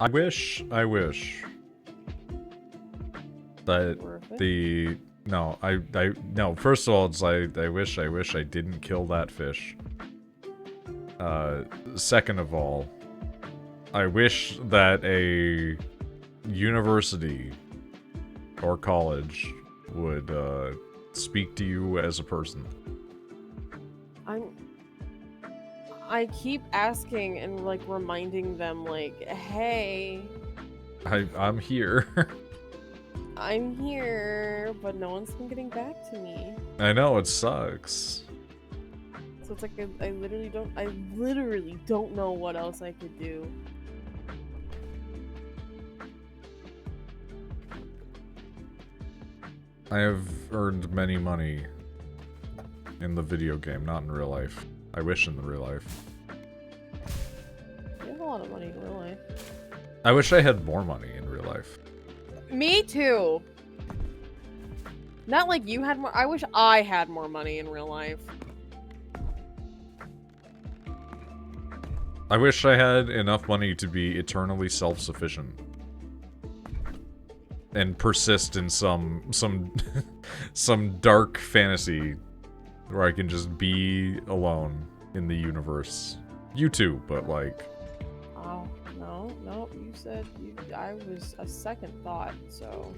I wish that the no, first of all, it's like I wish I didn't kill that fish. Second of all, I wish that a university or college would speak to you as a person. I keep asking and like reminding them like, hey, I'm here. I'm here, but no one's been getting back to me. I know, it sucks. So it's like I literally don't know what else I could do. I have earned many money in the video game, not in real life. I wish in the real life. You have a lot of money in real life. I wish I had more money in real life. Me too. Not like you had more. I wish I had more money in real life. I wish I had enough money to be eternally self-sufficient. And persist in some dark fantasy where I can just be alone in the universe. You too, but like... Oh, no, you said I was a second thought, so...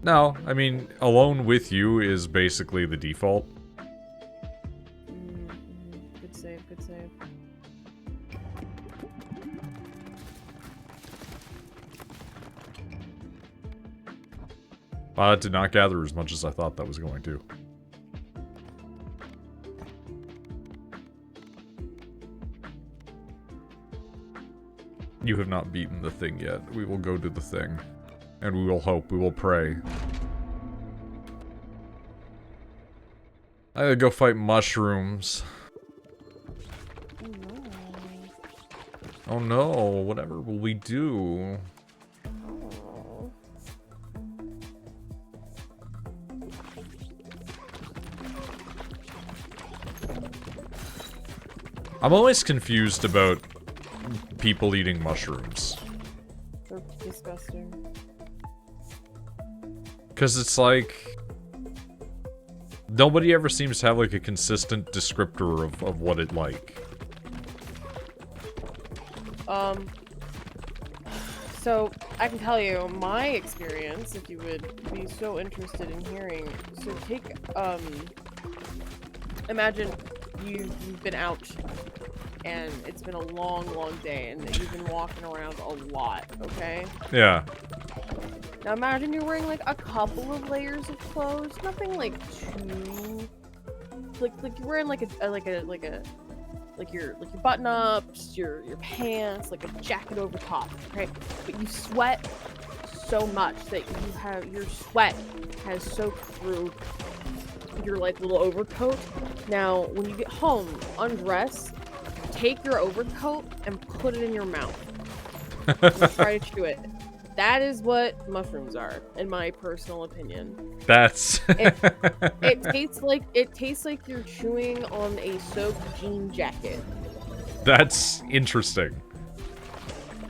No, I mean, alone with you is basically the default. Good save, good save. It did not gather as much as I thought that was going to. You have not beaten the thing yet. We will go to the thing. And we will hope, we will pray. I gotta go fight mushrooms. Oh no. Oh no, whatever will we do? Oh. I'm always confused about people eating mushrooms. They're disgusting. Because it's like... nobody ever seems to have like a consistent descriptor of what it like. So, I can tell you my experience, if you would be so interested in hearing. So take, imagine you've been out, and it's been a long, long day, and you've been walking around a lot, okay? Yeah. Now imagine you're wearing like a couple of layers of clothes, nothing like too, like you're wearing like your button ups, your pants, like a jacket over top, right? But you sweat so much that your sweat has soaked through your like little overcoat. Now when you get home, undress, take your overcoat and put it in your mouth. And try to chew it. That is what mushrooms are, in my personal opinion. That's... it tastes like you're chewing on a soaked jean jacket. That's interesting.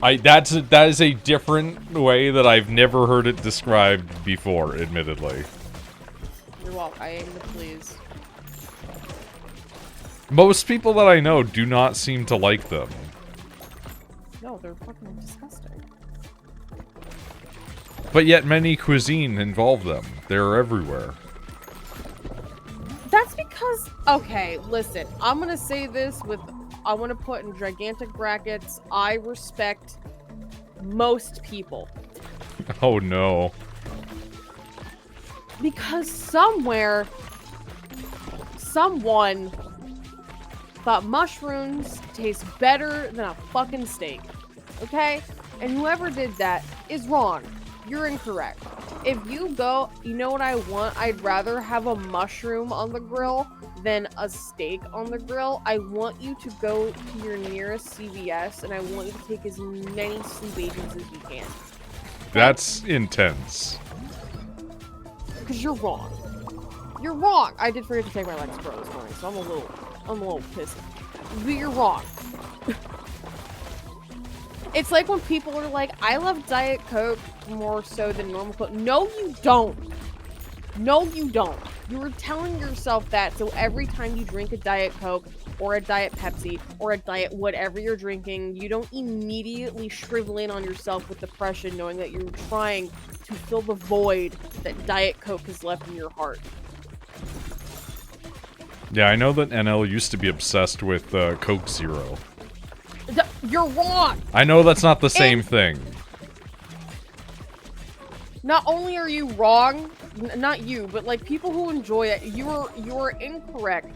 That is a different way that I've never heard it described before, admittedly. You're welcome. I aim to please. Most people that I know do not seem to like them. No, they're fucking disgusting. But yet many cuisine involve them. They're everywhere. That's because... okay, listen. I'm gonna say this with... I want to put in gigantic brackets. I respect most people. Oh no. Because somewhere... someone... thought mushrooms taste better than a fucking steak. Okay? And whoever did that is wrong. You're incorrect. If you go, you know what I want? I'd rather have a mushroom on the grill than a steak on the grill. I want you to go to your nearest CVS and I want you to take as many sleep agents as you can. That's intense. Because you're wrong. You're wrong. I did forget to take my Lexapro this morning, so I'm a little pissed. But you're wrong. It's like when people are like, I love Diet Coke more so than normal Coke. No, you don't. No, you don't. You were telling yourself that, so every time you drink a Diet Coke or a Diet Pepsi or a Diet whatever you're drinking, you don't immediately shrivel in on yourself with depression knowing that you're trying to fill the void that Diet Coke has left in your heart. Yeah, I know that NL used to be obsessed with Coke Zero. You're wrong! I know that's not the same thing. Not only are you wrong, not you, but like people who enjoy it, you're incorrect.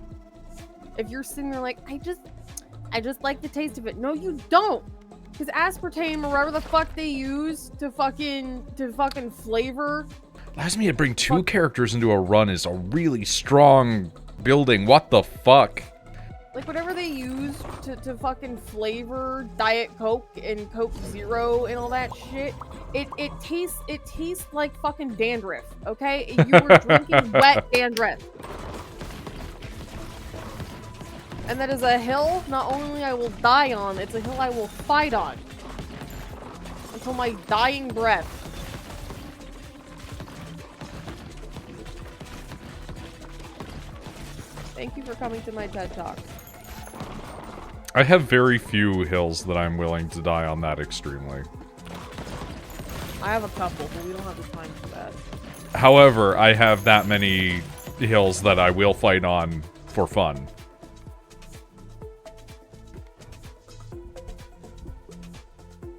If you're sitting there like, I just like the taste of it. No, you don't. Because aspartame or whatever the fuck they use to fucking flavor. Allows me to bring two characters into a run is a really strong building. What the fuck? Like whatever they use to fucking flavor Diet Coke and Coke Zero and all that shit, it tastes like fucking dandruff, okay? You were drinking wet dandruff. And that is a hill not only I will die on, it's a hill I will fight on. Until my dying breath. Thank you for coming to my TED Talk. I have very few hills that I'm willing to die on that extremely. I have a couple, but we don't have the time for that. However, I have that many hills that I will fight on for fun.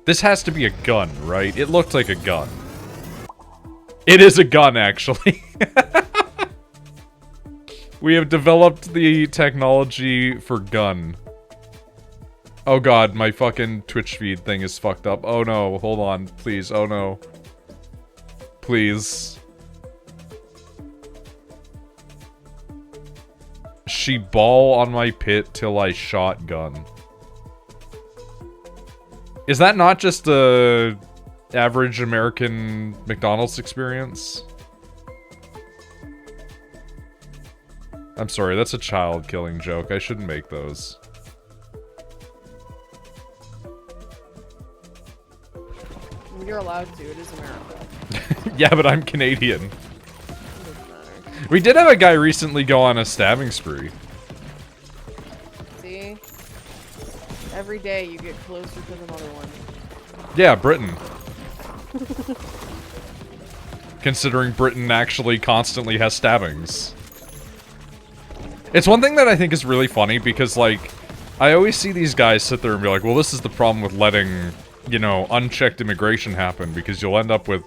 This has to be a gun, right? It looked like a gun. It is a gun, actually. We have developed the technology for gun. Oh god, my fucking Twitch feed thing is fucked up. Oh no, hold on, please, oh no. Please. She ball on my pit till I shotgun. Is that not just a average American McDonald's experience? I'm sorry, that's a child killing joke. I shouldn't make those. You're allowed to, it is America. Yeah, but I'm Canadian. We did have a guy recently go on a stabbing spree. See? Every day you get closer to another one. Yeah, Britain. Considering Britain actually constantly has stabbings. It's one thing that I think is really funny because, like, I always see these guys sit there and be like, well, this is the problem with letting, you know, unchecked immigration happen because you'll end up with,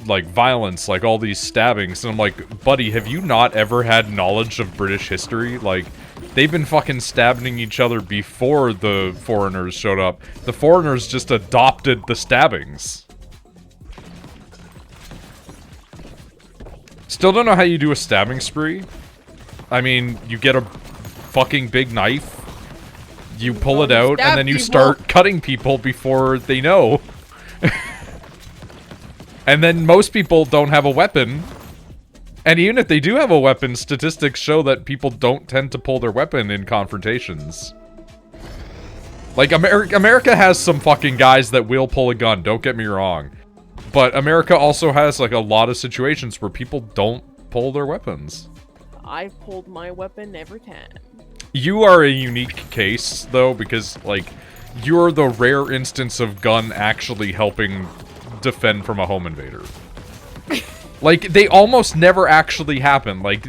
like, violence, like all these stabbings. And I'm like, buddy, have you not ever had knowledge of British history? Like, they've been fucking stabbing each other before the foreigners showed up. The foreigners just adopted the stabbings. Still don't know how you do a stabbing spree. I mean, you get a fucking big knife, you pull it out, and then you start cutting people before they know. And then most people don't have a weapon. And even if they do have a weapon, statistics show that people don't tend to pull their weapon in confrontations. Like, America has some fucking guys that will pull a gun, don't get me wrong. But America also has, like, a lot of situations where people don't pull their weapons. I've pulled my weapon every time. You are a unique case, though, because, like, you're the rare instance of gun actually helping defend from a home invader. Like, they almost never actually happen. Like,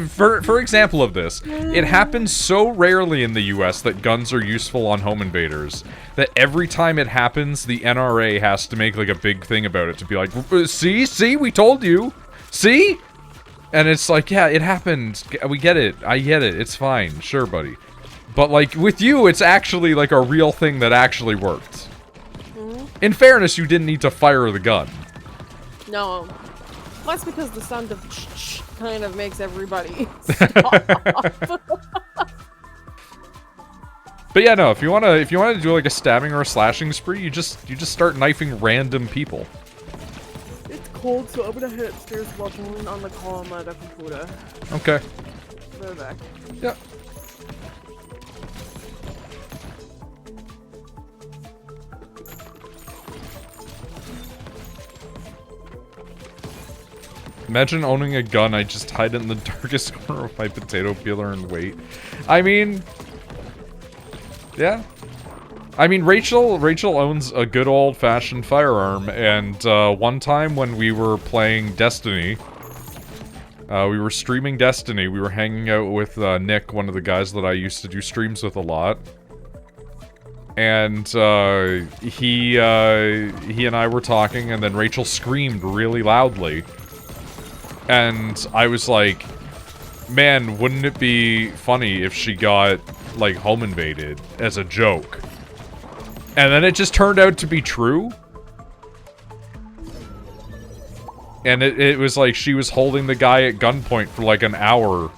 for example of this, it happens so rarely in the US that guns are useful on home invaders that every time it happens, the NRA has to make, like, a big thing about it to be like, see, we told you, see? And it's like, yeah, it happened. We get it. I get it. It's fine. Sure, buddy. But, like, with you, it's actually, like, a real thing that actually worked. Mm-hmm. In fairness, you didn't need to fire the gun. No. That's because the sound of kind of makes everybody stop. But yeah, no, if you wanna do, like, a stabbing or a slashing spree, you just start knifing random people. Cold, so I'm gonna head upstairs while turning on the call on my computer. Okay. They're back. Yeah. Imagine owning a gun, I just hide it in the darkest corner of my potato peeler and wait. I mean... Yeah. I mean, Rachel owns a good old-fashioned firearm, and one time when we were playing Destiny, we were streaming Destiny, we were hanging out with Nick, one of the guys that I used to do streams with a lot, and he and I were talking, and then Rachel screamed really loudly, and I was like, man, wouldn't it be funny if she got, like, home invaded as a joke? And then it just turned out to be true. And it was like she was holding the guy at gunpoint for like an hour.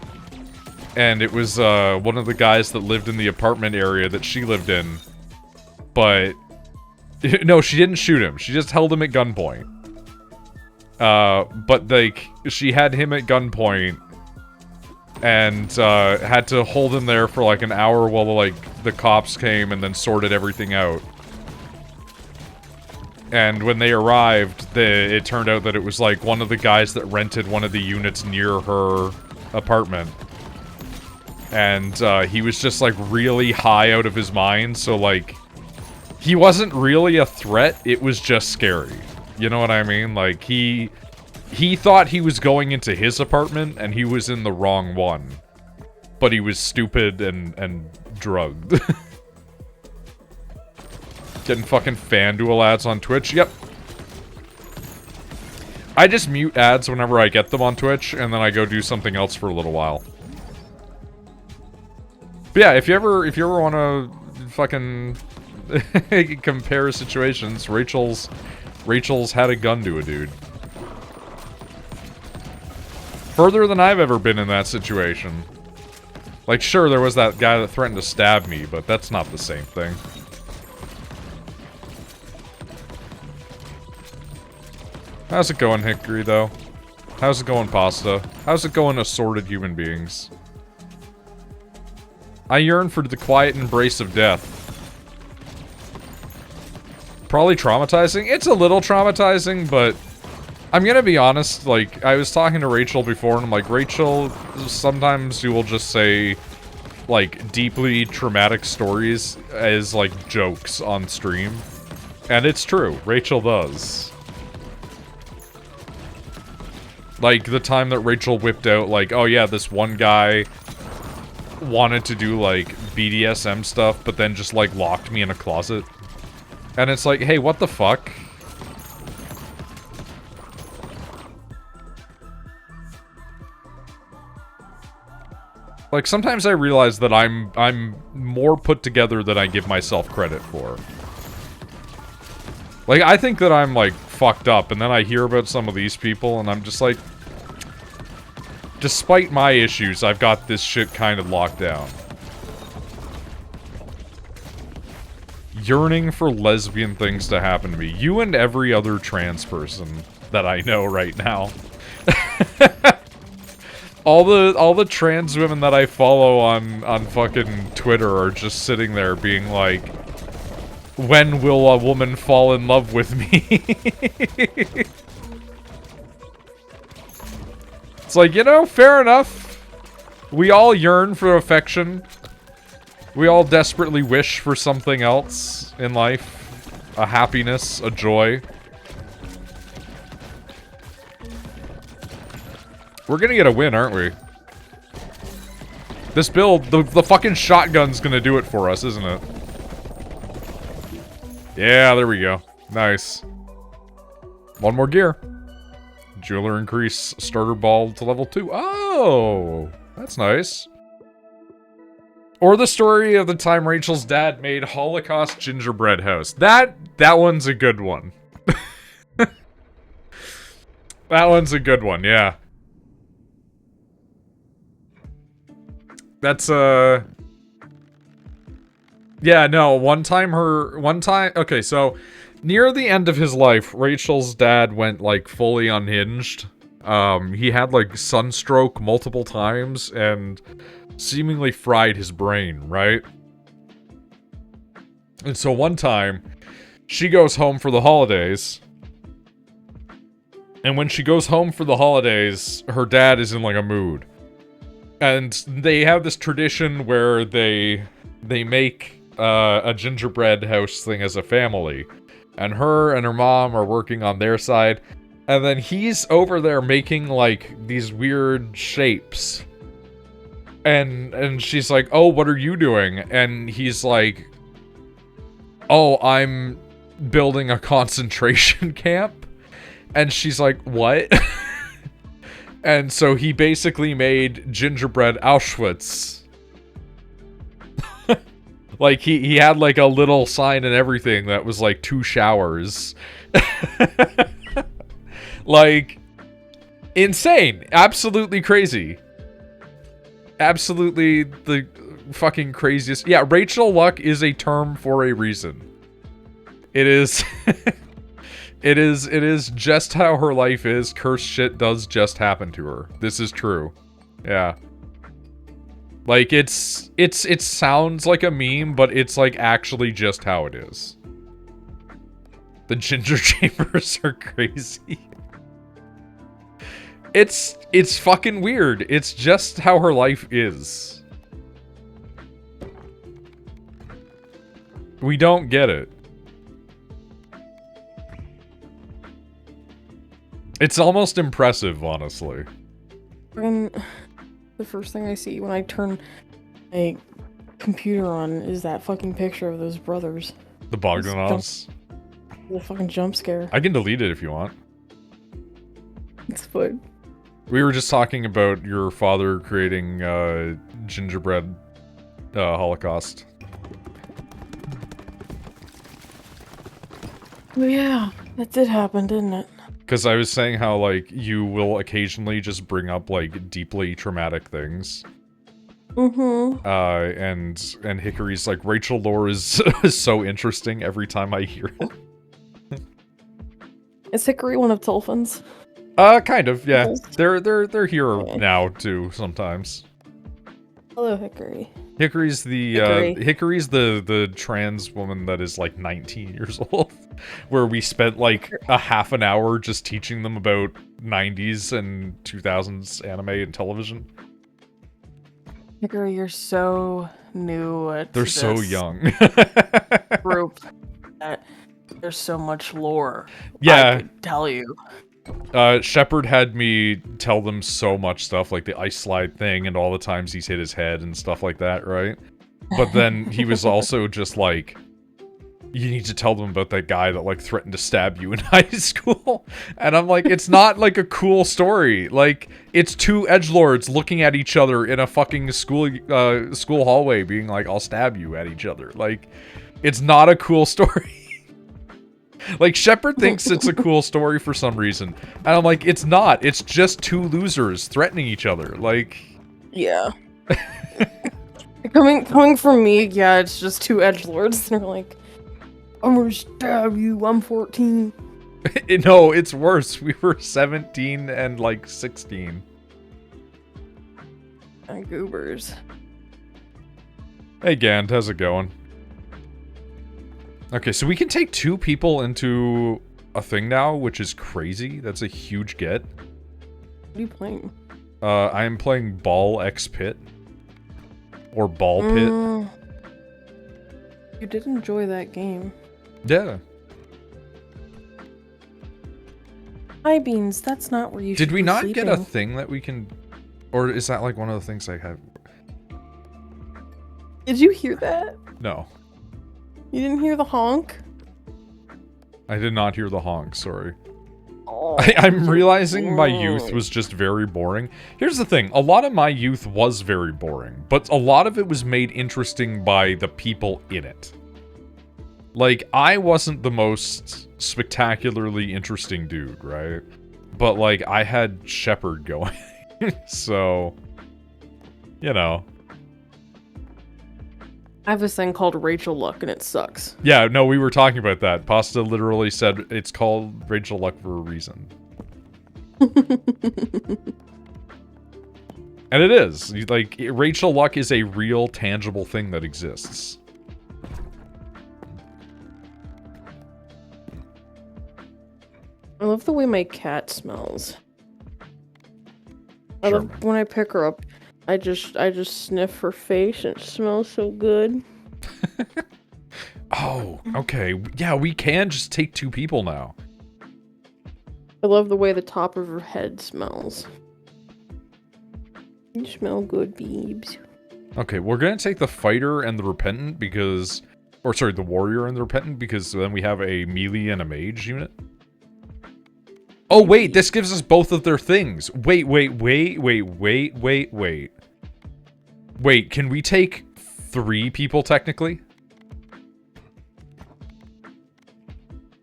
And it was one of the guys that lived in the apartment area that she lived in. But, no, she didn't shoot him. She just held him at gunpoint. But, like, she had him at gunpoint. And had to hold him there for like an hour while the cops came and then sorted everything out. And when they arrived, it turned out that it was like one of the guys that rented one of the units near her apartment. And he was just like really high out of his mind, so like he wasn't really a threat, it was just scary. You know what I mean? Like he thought he was going into his apartment, and he was in the wrong one. But he was stupid and drugged. Getting fucking FanDuel ads on Twitch? Yep. I just mute ads whenever I get them on Twitch, and then I go do something else for a little while. But yeah, if you ever want to fucking compare situations, Rachel's had a gun to a dude. Further than I've ever been in that situation. Like, sure, there was that guy that threatened to stab me, but that's not the same thing. How's it going, Hickory, though? How's it going, Pasta? How's it going, assorted human beings? I yearn for the quiet embrace of death. Probably traumatizing? It's a little traumatizing, but... I'm gonna be honest, like, I was talking to Rachel before, and I'm like, Rachel, sometimes you will just say, like, deeply traumatic stories as, like, jokes on stream. And it's true, Rachel does. Like, the time that Rachel whipped out, like, oh yeah, this one guy wanted to do, like, BDSM stuff, but then just, like, locked me in a closet. And it's like, hey, what the fuck? Like, sometimes I realize that I'm more put together than I give myself credit for. Like, I think that I'm, like, fucked up, and then I hear about some of these people, and I'm just like... Despite my issues, I've got this shit kind of locked down. Yearning for lesbian things to happen to me. You and every other trans person that I know right now. All the trans women that I follow on fucking Twitter are just sitting there being like, when will a woman fall in love with me? It's like, you know, fair enough. We all yearn for affection. We all desperately wish for something else in life. A happiness, a joy. We're gonna get a win, aren't we? This build, the fucking shotgun's gonna do it for us, isn't it? Yeah, there we go. Nice. One more gear. Jeweler increase starter ball to level 2. Oh! That's nice. Or the story of the time Rachel's dad made Holocaust gingerbread house. That one's a good one. That one's a good one, yeah. That's, yeah, no, okay, so, near the end of his life, Rachel's dad went, like, fully unhinged. He had, like, sunstroke multiple times, and seemingly fried his brain, right? And so one time, she goes home for the holidays, And when she goes home for the holidays, her dad is in, like, a mood. And they have this tradition where they make a gingerbread house thing as a family. And her and her mom are working on their side. And then he's over there making, like, these weird shapes. And she's like, oh, what are you doing? And he's like, oh, I'm building a concentration camp. And she's like, what? And so he basically made gingerbread Auschwitz. Like, he had, like, a little sign and everything that was, like, 2 showers. Like, insane. Absolutely crazy. Absolutely the fucking craziest. Yeah, Rachel Luck is a term for a reason. It is... It is just how her life is. Cursed shit does just happen to her. This is true. Yeah. Like, it sounds like a meme, but it's, like, actually just how it is. The ginger chambers are crazy. It's fucking weird. It's just how her life is. We don't get it. It's almost impressive, honestly. And the first thing I see when I turn my computer on is that fucking picture of those brothers. The Bogdanovs. The fucking jump scare. I can delete it if you want. It's fine. We were just talking about your father creating gingerbread Holocaust. Oh, yeah, that did happen, didn't it? Because I was saying how, like, you will occasionally just bring up, like, deeply traumatic things. Mm-hmm. And Hickory's like, Rachel lore is so interesting every time I hear it. Is Hickory one of Tolfan's? Kind of, yeah. They're here now, too, sometimes. Hello, Hickory. Hickory's the, Hickory's the trans woman that is, like, 19 years old. Where we spent, like, a half an hour just teaching them about 90s and 2000s anime and television. Hickory, you're so new at They're so young. Group that there's so much lore. Yeah. I could tell you. Shepard had me tell them so much stuff, like the ice slide thing and all the times he's hit his head and stuff like that, right? But then he was also just like, you need to tell them about that guy that, like, threatened to stab you in high school. And I'm like, it's not, like, a cool story. Like, it's 2 edgelords looking at each other in a fucking school hallway being like, I'll stab you at each other. Like, it's not a cool story. Like, Shepard thinks it's a cool story for some reason. And I'm like, it's not. It's just 2 losers threatening each other. Like... Yeah. coming from me, yeah, it's just 2 edgelords. They're like, I'm gonna stab you, I'm 14. No, it's worse. We were 17 and, like, 16. Goobers. Hey, Gand, how's it going? Okay, so we can take 2 people into a thing now, which is crazy. That's a huge get. What are you playing? I am playing Ball X Pit. Or Ball Pit. You did enjoy that game. Yeah. Hi, Beans. That's not where you should be Did we not sleeping. get a thing that we can... Or is that, like, one of the things I have? Did you hear that? No. You didn't hear the honk? I did not hear the honk, sorry. Oh, I'm realizing my youth was just very boring. Here's the thing, a lot of my youth was very boring, but a lot of it was made interesting by the people in it. Like, I wasn't the most spectacularly interesting dude, right? But, like, I had Shepard going. So, you know. I have this thing called Rachel Luck, and it sucks. Yeah, no, we were talking about that. Pasta literally said it's called Rachel Luck for a reason. And it is. Like, Rachel Luck is a real, tangible thing that exists. I love the way my cat smells. I Sure, love when I pick her up. I just sniff her face and it smells so good. Oh, okay. Yeah, we can just take 2 people now. I love the way the top of her head smells. You smell good, Beebs. Okay, we're gonna take the fighter and the repentant because... Or sorry, the warrior and the repentant because then we have a melee and a mage unit. Oh wait, this gives us both of their things. Wait. Wait, can we take 3 people technically?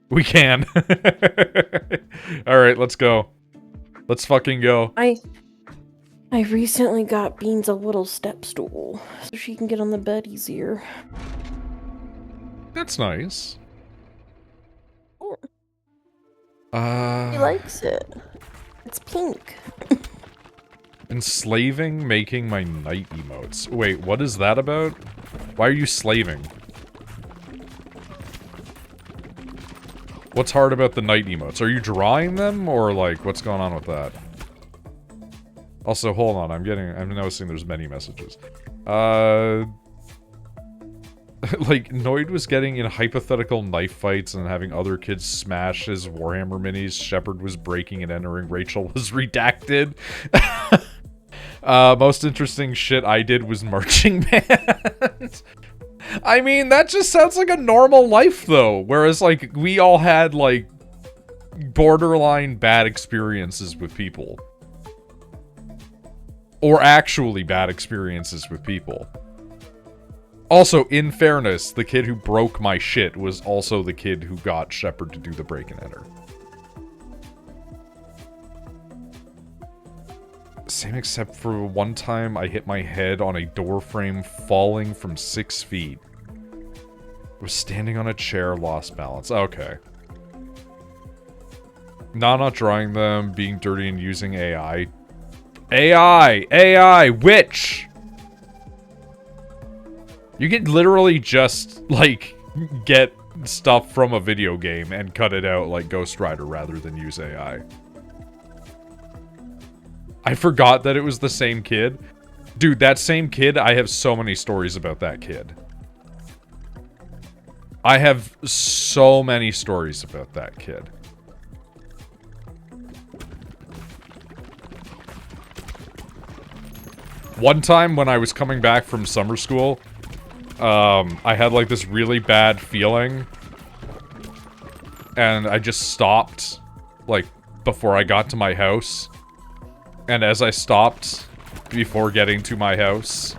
We can. Alright, let's go. Let's fucking go. I recently got Beans a little step stool so she can get on the bed easier. That's nice. He likes it. It's pink. Enslaving, making my night emotes. Wait, what is that about? Why are you slaving? What's hard about the night emotes? Are you drawing them, or like, what's going on with that? Also, hold on, I'm noticing there's many messages. Like, Noid was getting in hypothetical knife fights and having other kids smash his Warhammer minis. Shepard was breaking and entering. Rachel was redacted. Most interesting shit I did was marching band. I mean, that just sounds like a normal life, though. Whereas, like, we all had, like, borderline bad experiences with people. Or actually bad experiences with people. Also, in fairness, the kid who broke my shit was also the kid who got Shepard to do the break and enter. Same except for one time I hit my head on a door frame falling from 6 feet. Was standing on a chair, lost balance. Okay. Not drawing them, being dirty and using AI. AI! Witch! You could literally just, like, get stuff from a video game and cut it out like Ghost Rider rather than use AI. I forgot that it was the same kid. Dude, that same kid, I have so many stories about that kid. I have so many stories about that kid. One time when I was coming back from summer school, I had like this really bad feeling, and I just stopped, like, before I got to my house, and as I stopped before getting to my house,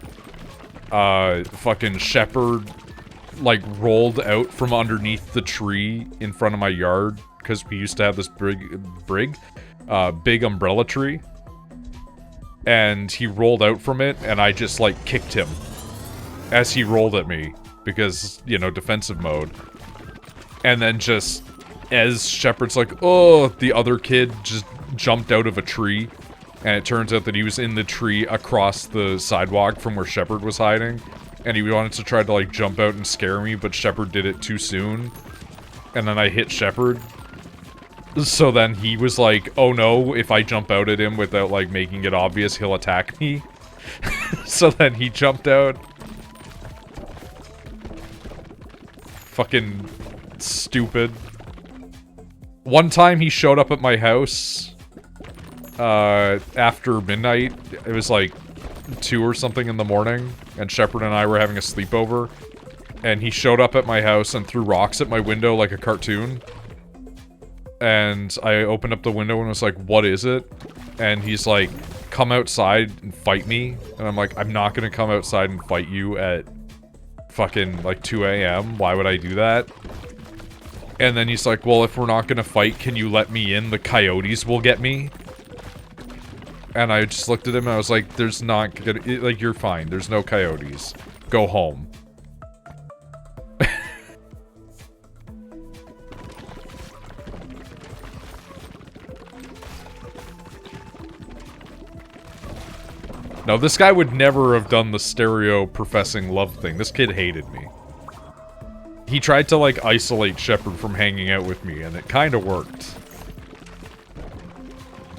fucking Shepard, like, rolled out from underneath the tree in front of my yard, because we used to have this big umbrella tree, and he rolled out from it, and I just, like, kicked him as he rolled at me, because, you know, defensive mode. And then just, as Shepard's like, oh, the other kid just jumped out of a tree, and it turns out that he was in the tree across the sidewalk from where Shepard was hiding, and he wanted to try to, like, jump out and scare me, but Shepard did it too soon, and then I hit Shepard. So then he was like, oh no, if I jump out at him without, like, making it obvious, he'll attack me. So then he jumped out. Fucking stupid. One time he showed up at my house after midnight. It was like 2 or something in the morning, and Shepard and I were having a sleepover, and he showed up at my house and threw rocks at my window like a cartoon. And I opened up the window and was like, what is it? And he's like, come outside and fight me. And I'm like, I'm not gonna come outside and fight you at fucking, like, 2 a.m. Why would I do that? And then he's like, well, if we're not gonna fight, can you let me in? The coyotes will get me. And I just looked at him and I was like, there's not gonna, like, you're fine. There's no coyotes. Go home. No, this guy would never have done the stereo professing love thing. This kid hated me. He tried to, like, isolate Shepard from hanging out with me, and it kind of worked.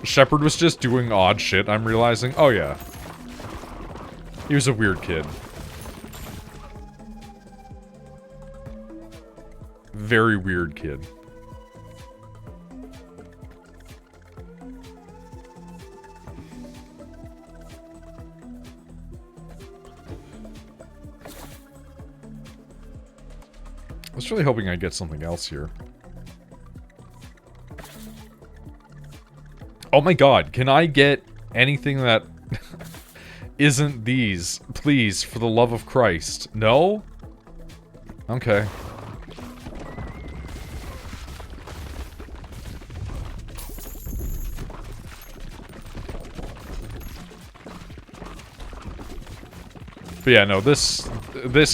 Shepard was just doing odd shit, I'm realizing. Oh, yeah. He was a weird kid. Very weird kid. I was really hoping I'd get something else here. Oh my god, can I get anything that isn't these? Please, for the love of Christ. No? Okay. But yeah, no, this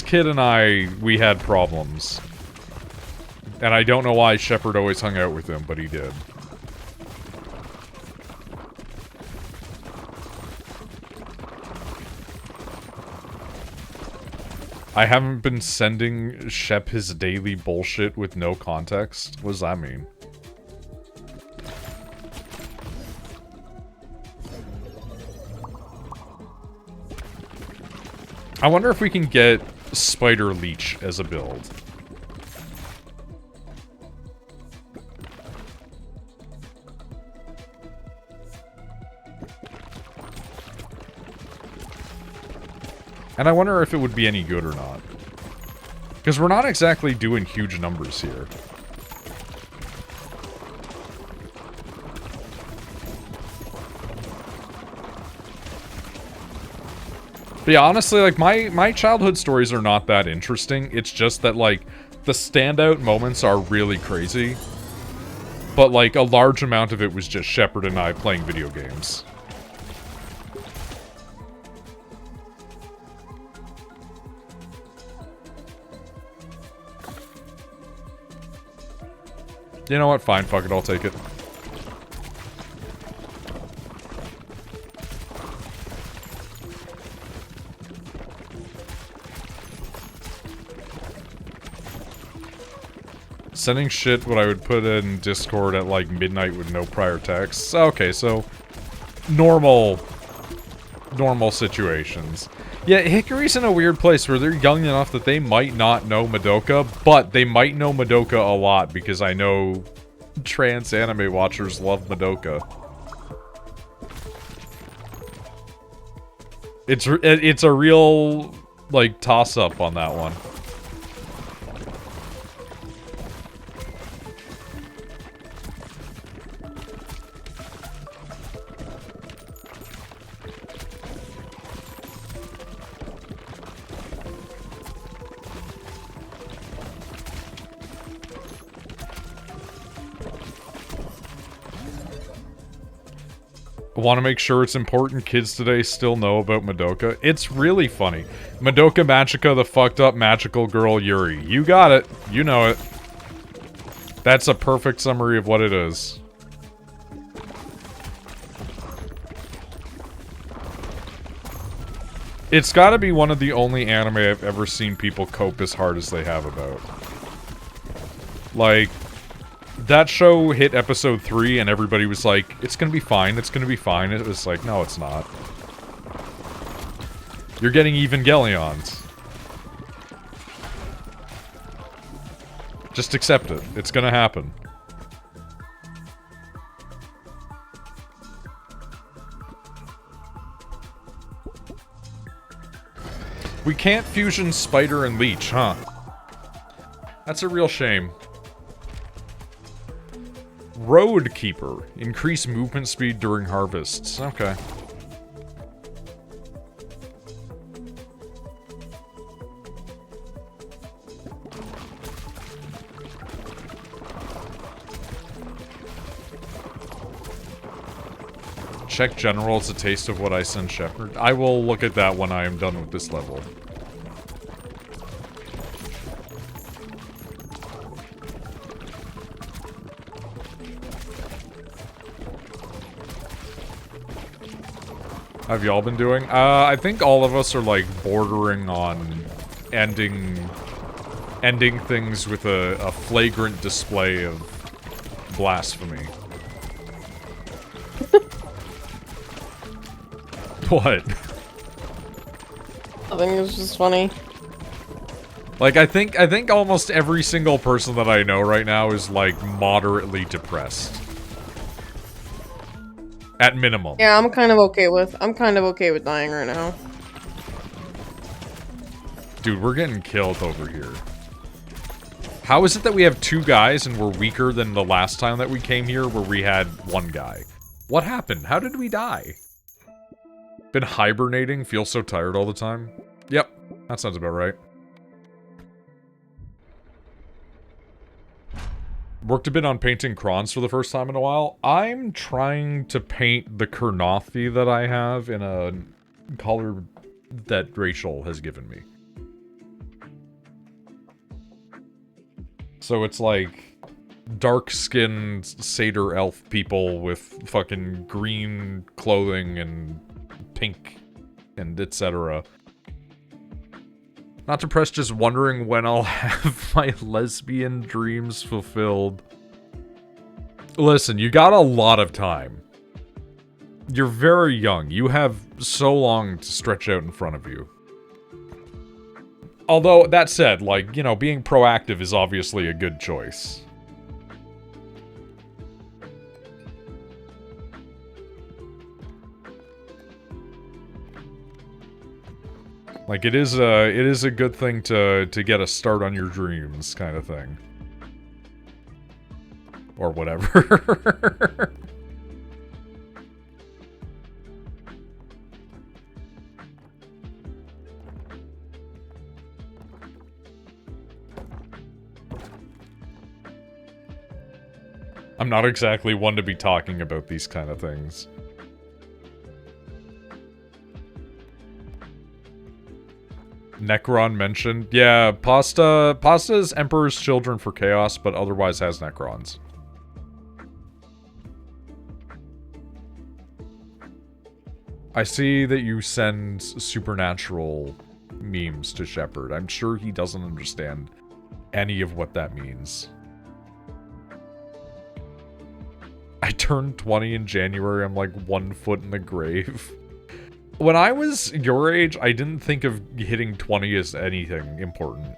kid and we had problems. And I don't know why Shepard always hung out with him, but he did. I haven't been sending Shep his daily bullshit with no context. What does that mean? I wonder if we can get Spider Leech as a build. And I wonder if it would be any good or not. Because we're not exactly doing huge numbers here. But yeah, honestly, like, my childhood stories are not that interesting. It's just that, like, the standout moments are really crazy. But, like, a large amount of it was just Shepard and I playing video games. You know what? Fine, fuck it, I'll take it. Sending shit what I would put in Discord at like midnight with no prior text. Okay, so normal situations. Yeah, Hickory's in a weird place where they're young enough that they might not know Madoka, but they might know Madoka a lot because I know trans anime watchers love Madoka. It's a real, like, toss-up on that one. Want to make sure it's important kids today still know about Madoka. It's really funny. Madoka Magica, the fucked up magical girl Yuri. You got it. You know it. That's a perfect summary of what it is. It's gotta be one of the only anime I've ever seen people cope as hard as they have about. Like, that show hit episode 3 and everybody was like, it's gonna be fine, it's gonna be fine. It was like, no, it's not. You're getting Evangelions. Just accept it. It's gonna happen. We can't fusion Spider and Leech, huh? That's a real shame. Road Keeper. Increase movement speed during harvests. Okay. Check general as a taste of what I send Shepard. I will look at that when I am done with this level. How have y'all been doing? I think all of us are, like, bordering on ending things with a flagrant display of blasphemy. What? I think it was just funny. Like, I think almost every single person that I know right now is, like, moderately depressed. At minimum. Yeah, I'm kind of okay with dying right now. Dude, we're getting killed over here. How is it that we have 2 guys and we're weaker than the last time that we came here where we had 1 guy? What happened? How did we die? Been hibernating, feel so tired all the time? Yep, that sounds about right. Worked a bit on painting crons for the first time in a while. I'm trying to paint the Kurnothi that I have in a color that Rachel has given me. So it's like dark-skinned satyr elf people with fucking green clothing and pink and etc. Not depressed, just wondering when I'll have my lesbian dreams fulfilled. Listen, you got a lot of time. You're very young. You have so long to stretch out in front of you. Although, that said, like, you know, being proactive is obviously a good choice. Like, it is a good thing to get a start on your dreams, kind of thing. Or whatever. I'm not exactly one to be talking about these kind of things. Necron mentioned. Yeah, Pasta is Emperor's Children for Chaos, but otherwise has Necrons. I see that you send supernatural memes to Shepard. I'm sure he doesn't understand any of what that means. I turned 20 in January. I'm like 1 foot in the grave. When I was your age, I didn't think of hitting 20 as anything important.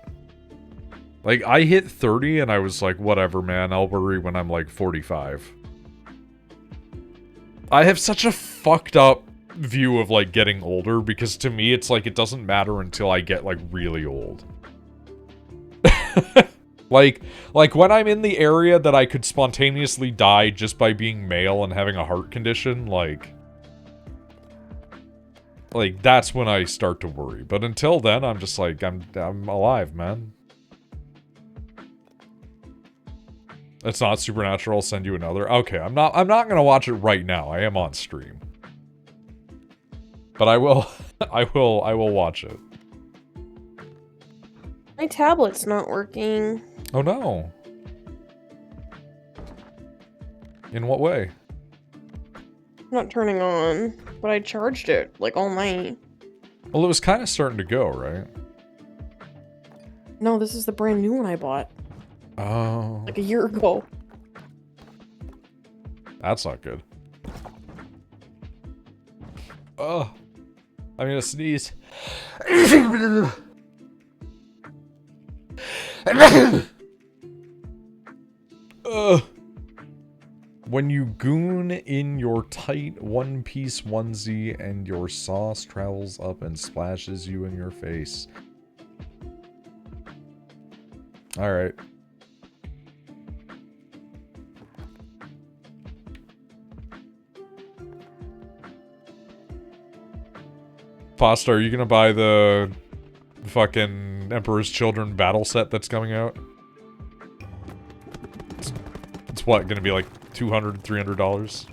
Like, I hit 30 and I was like, whatever, man, I'll worry when I'm like 45. I have such a fucked up view of like getting older because to me it's like it doesn't matter until I get like really old. Like when I'm in the area that I could spontaneously die just by being male and having a heart condition, like that's when I start to worry. But until then, I'm just like, I'm alive, man. It's not supernatural. I'll send you another. Okay, I'm not gonna watch it right now. I am on stream. But I will watch it. My tablet's not working. Oh no. In what way? Not turning on, but I charged it like all night. Well, it was kind of starting to go, right? No, this is the brand new one I bought. Oh. Like a year ago. That's not good. Oh. I'm gonna sneeze. When you goon in your tight one-piece onesie and your sauce travels up and splashes you in your face. Alright. Pasta, are you gonna buy the fucking Emperor's Children battle set that's coming out? It's what, gonna be like $200, $300?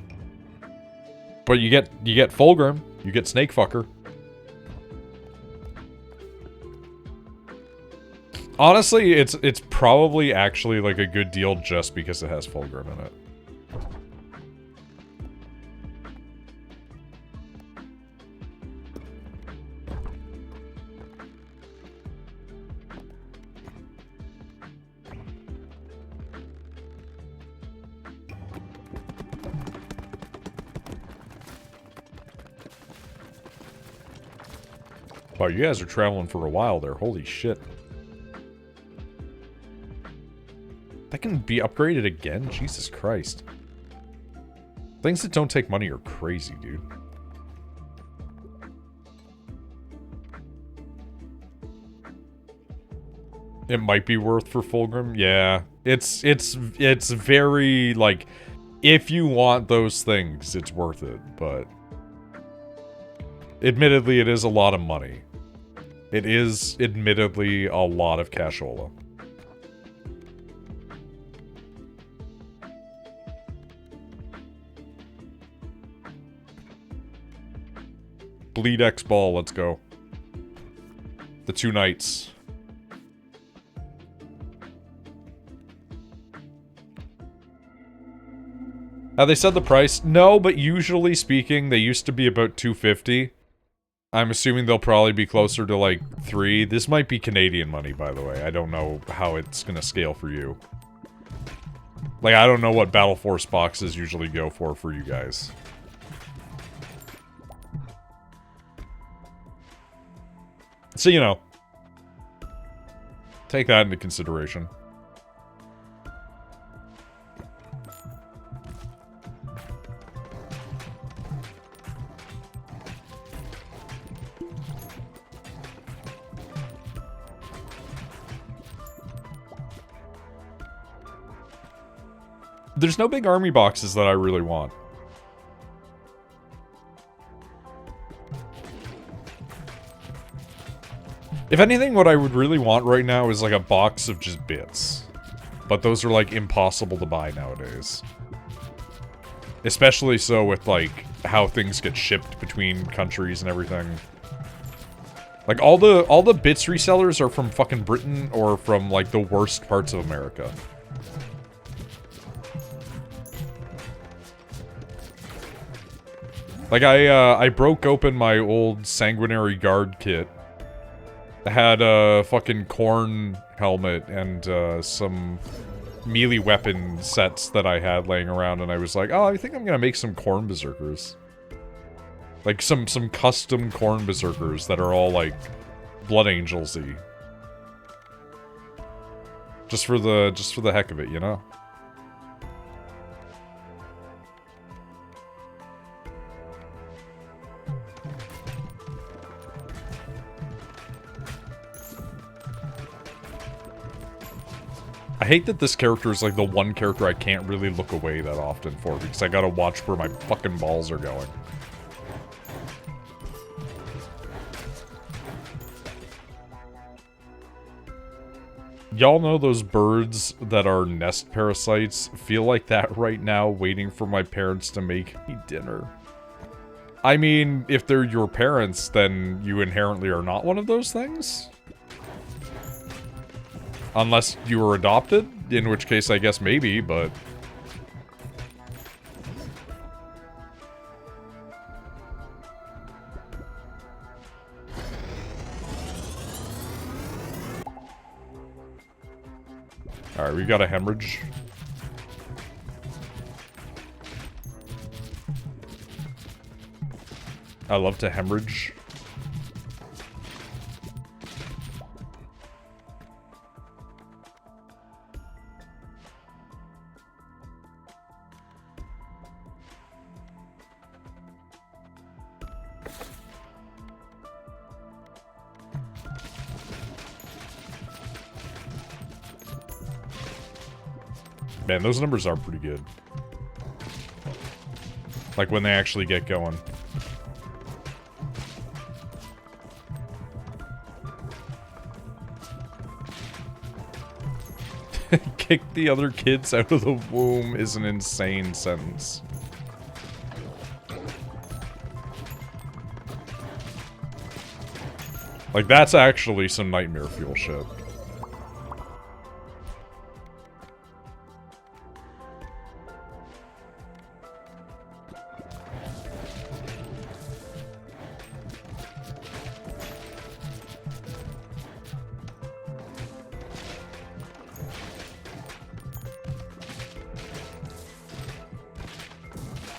But you get Fulgrim, you get Snakefucker. Honestly, it's probably actually like a good deal just because it has Fulgrim in it. Wow, you guys are traveling for a while there. Holy shit. That can be upgraded again? Jesus Christ. Things that don't take money are crazy, dude. It might be worth for Fulgrim. Yeah. It's very, like, if you want those things, it's worth it, but admittedly, it is a lot of money. It is, admittedly, a lot of cashola. Bleed X Ball, let's go. The 2 knights. Have they said the price? No, but usually speaking, they used to be about $250. I'm assuming they'll probably be closer to, like, $3. This might be Canadian money, by the way. I don't know how it's gonna scale for you. Like, I don't know what Battle Force boxes usually go for you guys. So, you know. Take that into consideration. There's no big army boxes that I really want. If anything, what I would really want right now is like a box of just bits. But those are like impossible to buy nowadays. Especially so with like how things get shipped between countries and everything. Like all the bits resellers are from fucking Britain or from like the worst parts of America. Like, I broke open my old Sanguinary Guard kit. I had a fucking corn helmet and some melee weapon sets that I had laying around, and I was like, oh, I think I'm gonna make some corn berserkers. Like, some custom corn berserkers that are all, like, Blood Angels-y. Just for the heck of it, you know? I hate that this character is like the one character I can't really look away that often for, because I gotta watch where my fucking balls are going. Y'all know those birds that are nest parasites? Feel like that right now, waiting for my parents to make me dinner. I mean, if they're your parents, then you inherently are not one of those things? Unless you were adopted, in which case I guess maybe, but... Alright, we got a hemorrhage. I love to hemorrhage. Man, those numbers are pretty good. Like, when they actually get going. Kick the other kids out of the womb is an insane sentence. Like, that's actually some nightmare fuel shit.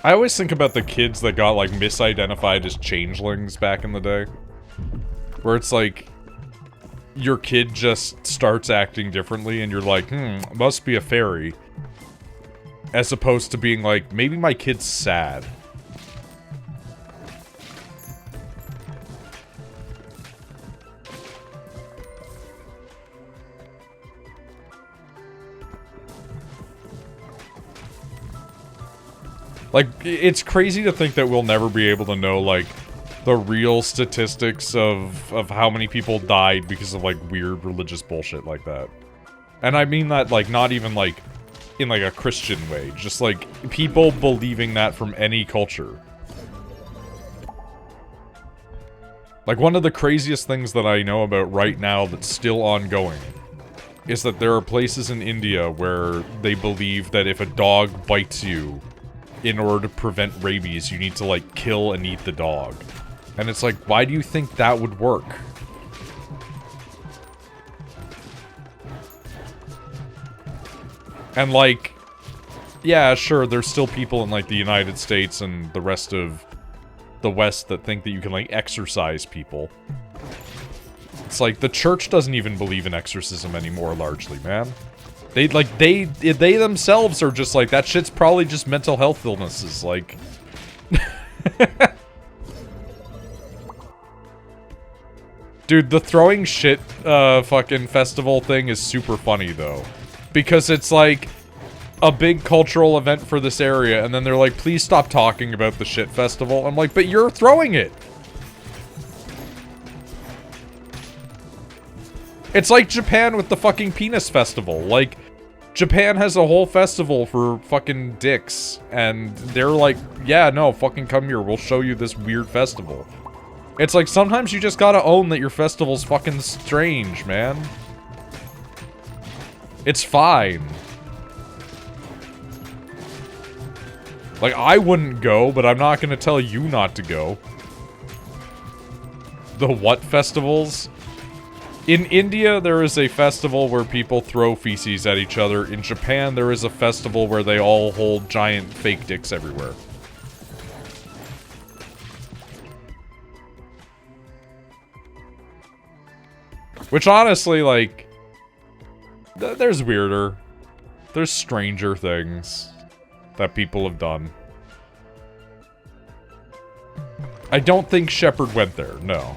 I always think about the kids that got, like, misidentified as changelings back in the day. Where it's like, your kid just starts acting differently and you're like, must be a fairy. As opposed to being like, maybe my kid's sad. Like, it's crazy to think that we'll never be able to know, like, the real statistics of how many people died because of, like, weird religious bullshit like that. And I mean that, like, not even, like, in, like, a Christian way. Just, like, people believing that from any culture. Like, one of the craziest things that I know about right now that's still ongoing is that there are places in India where they believe that if a dog bites you, in order to prevent rabies, you need to, like, kill and eat the dog. And it's like, why do you think that would work? And, like, yeah, sure, there's still people in, like, the United States and the rest of the West that think that you can, like, exorcise people. It's like, the church doesn't even believe in exorcism anymore, largely, man. They themselves are just like, that shit's probably just mental health illnesses, like... Dude, the throwing shit, fucking festival thing is super funny, though. Because it's like, a big cultural event for this area, and then they're like, please stop talking about the shit festival. I'm like, but you're throwing it! It's like Japan with the fucking penis festival, like... Japan has a whole festival for fucking dicks, and they're like, yeah, no, fucking come here, we'll show you this weird festival. It's like, sometimes you just gotta own that your festival's fucking strange, man. It's fine. Like, I wouldn't go, but I'm not gonna tell you not to go. The what festivals? In India, there is a festival where people throw feces at each other. In Japan, there is a festival where they all hold giant fake dicks everywhere. Which, honestly, like... there's weirder. There's stranger things that people have done. I don't think Shepard went there, no.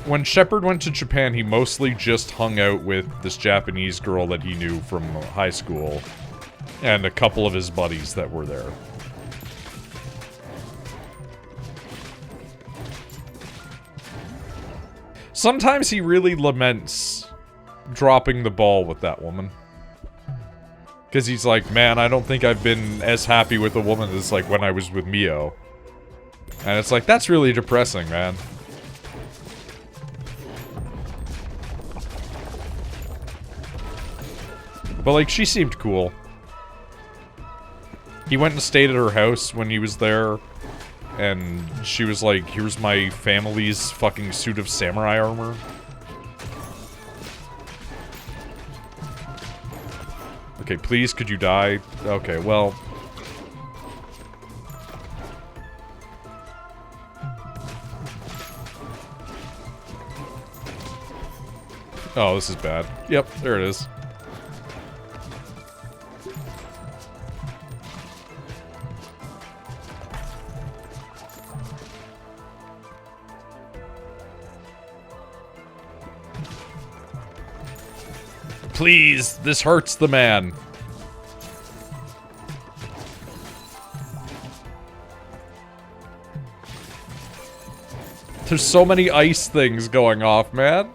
When Shepard went to Japan, he mostly just hung out with this Japanese girl that he knew from high school, and a couple of his buddies that were there. Sometimes he really laments dropping the ball with that woman. Because he's like, man, I don't think I've been as happy with a woman as, like, when I was with Mio. And it's like, that's really depressing, man. But, like, she seemed cool. He went and stayed at her house when he was there. And she was like, here's my family's fucking suit of samurai armor. Okay, please, could you die? Okay, well... Oh, this is bad. Yep, there it is. Please, this hurts the man. There's so many ice things going off, man.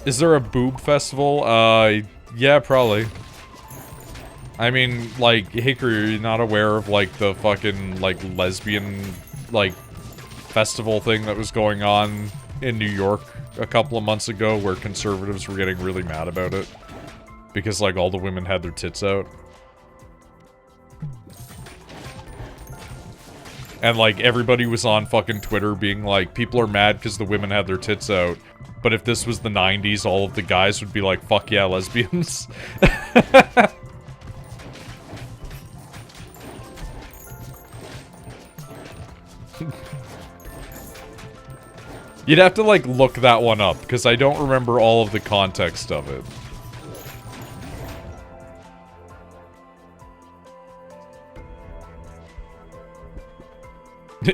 Is there a boob festival? Yeah, probably. I mean, like, Hickory, are you not aware of, like, the fucking, like, lesbian, like, festival thing that was going on in New York a couple of months ago where conservatives were getting really mad about it? Because, like, all the women had their tits out. And, like, everybody was on fucking Twitter being like, people are mad because the women had their tits out. But if this was the 90s, all of the guys would be like, fuck yeah, lesbians. You'd have to, like, look that one up, because I don't remember all of the context of it.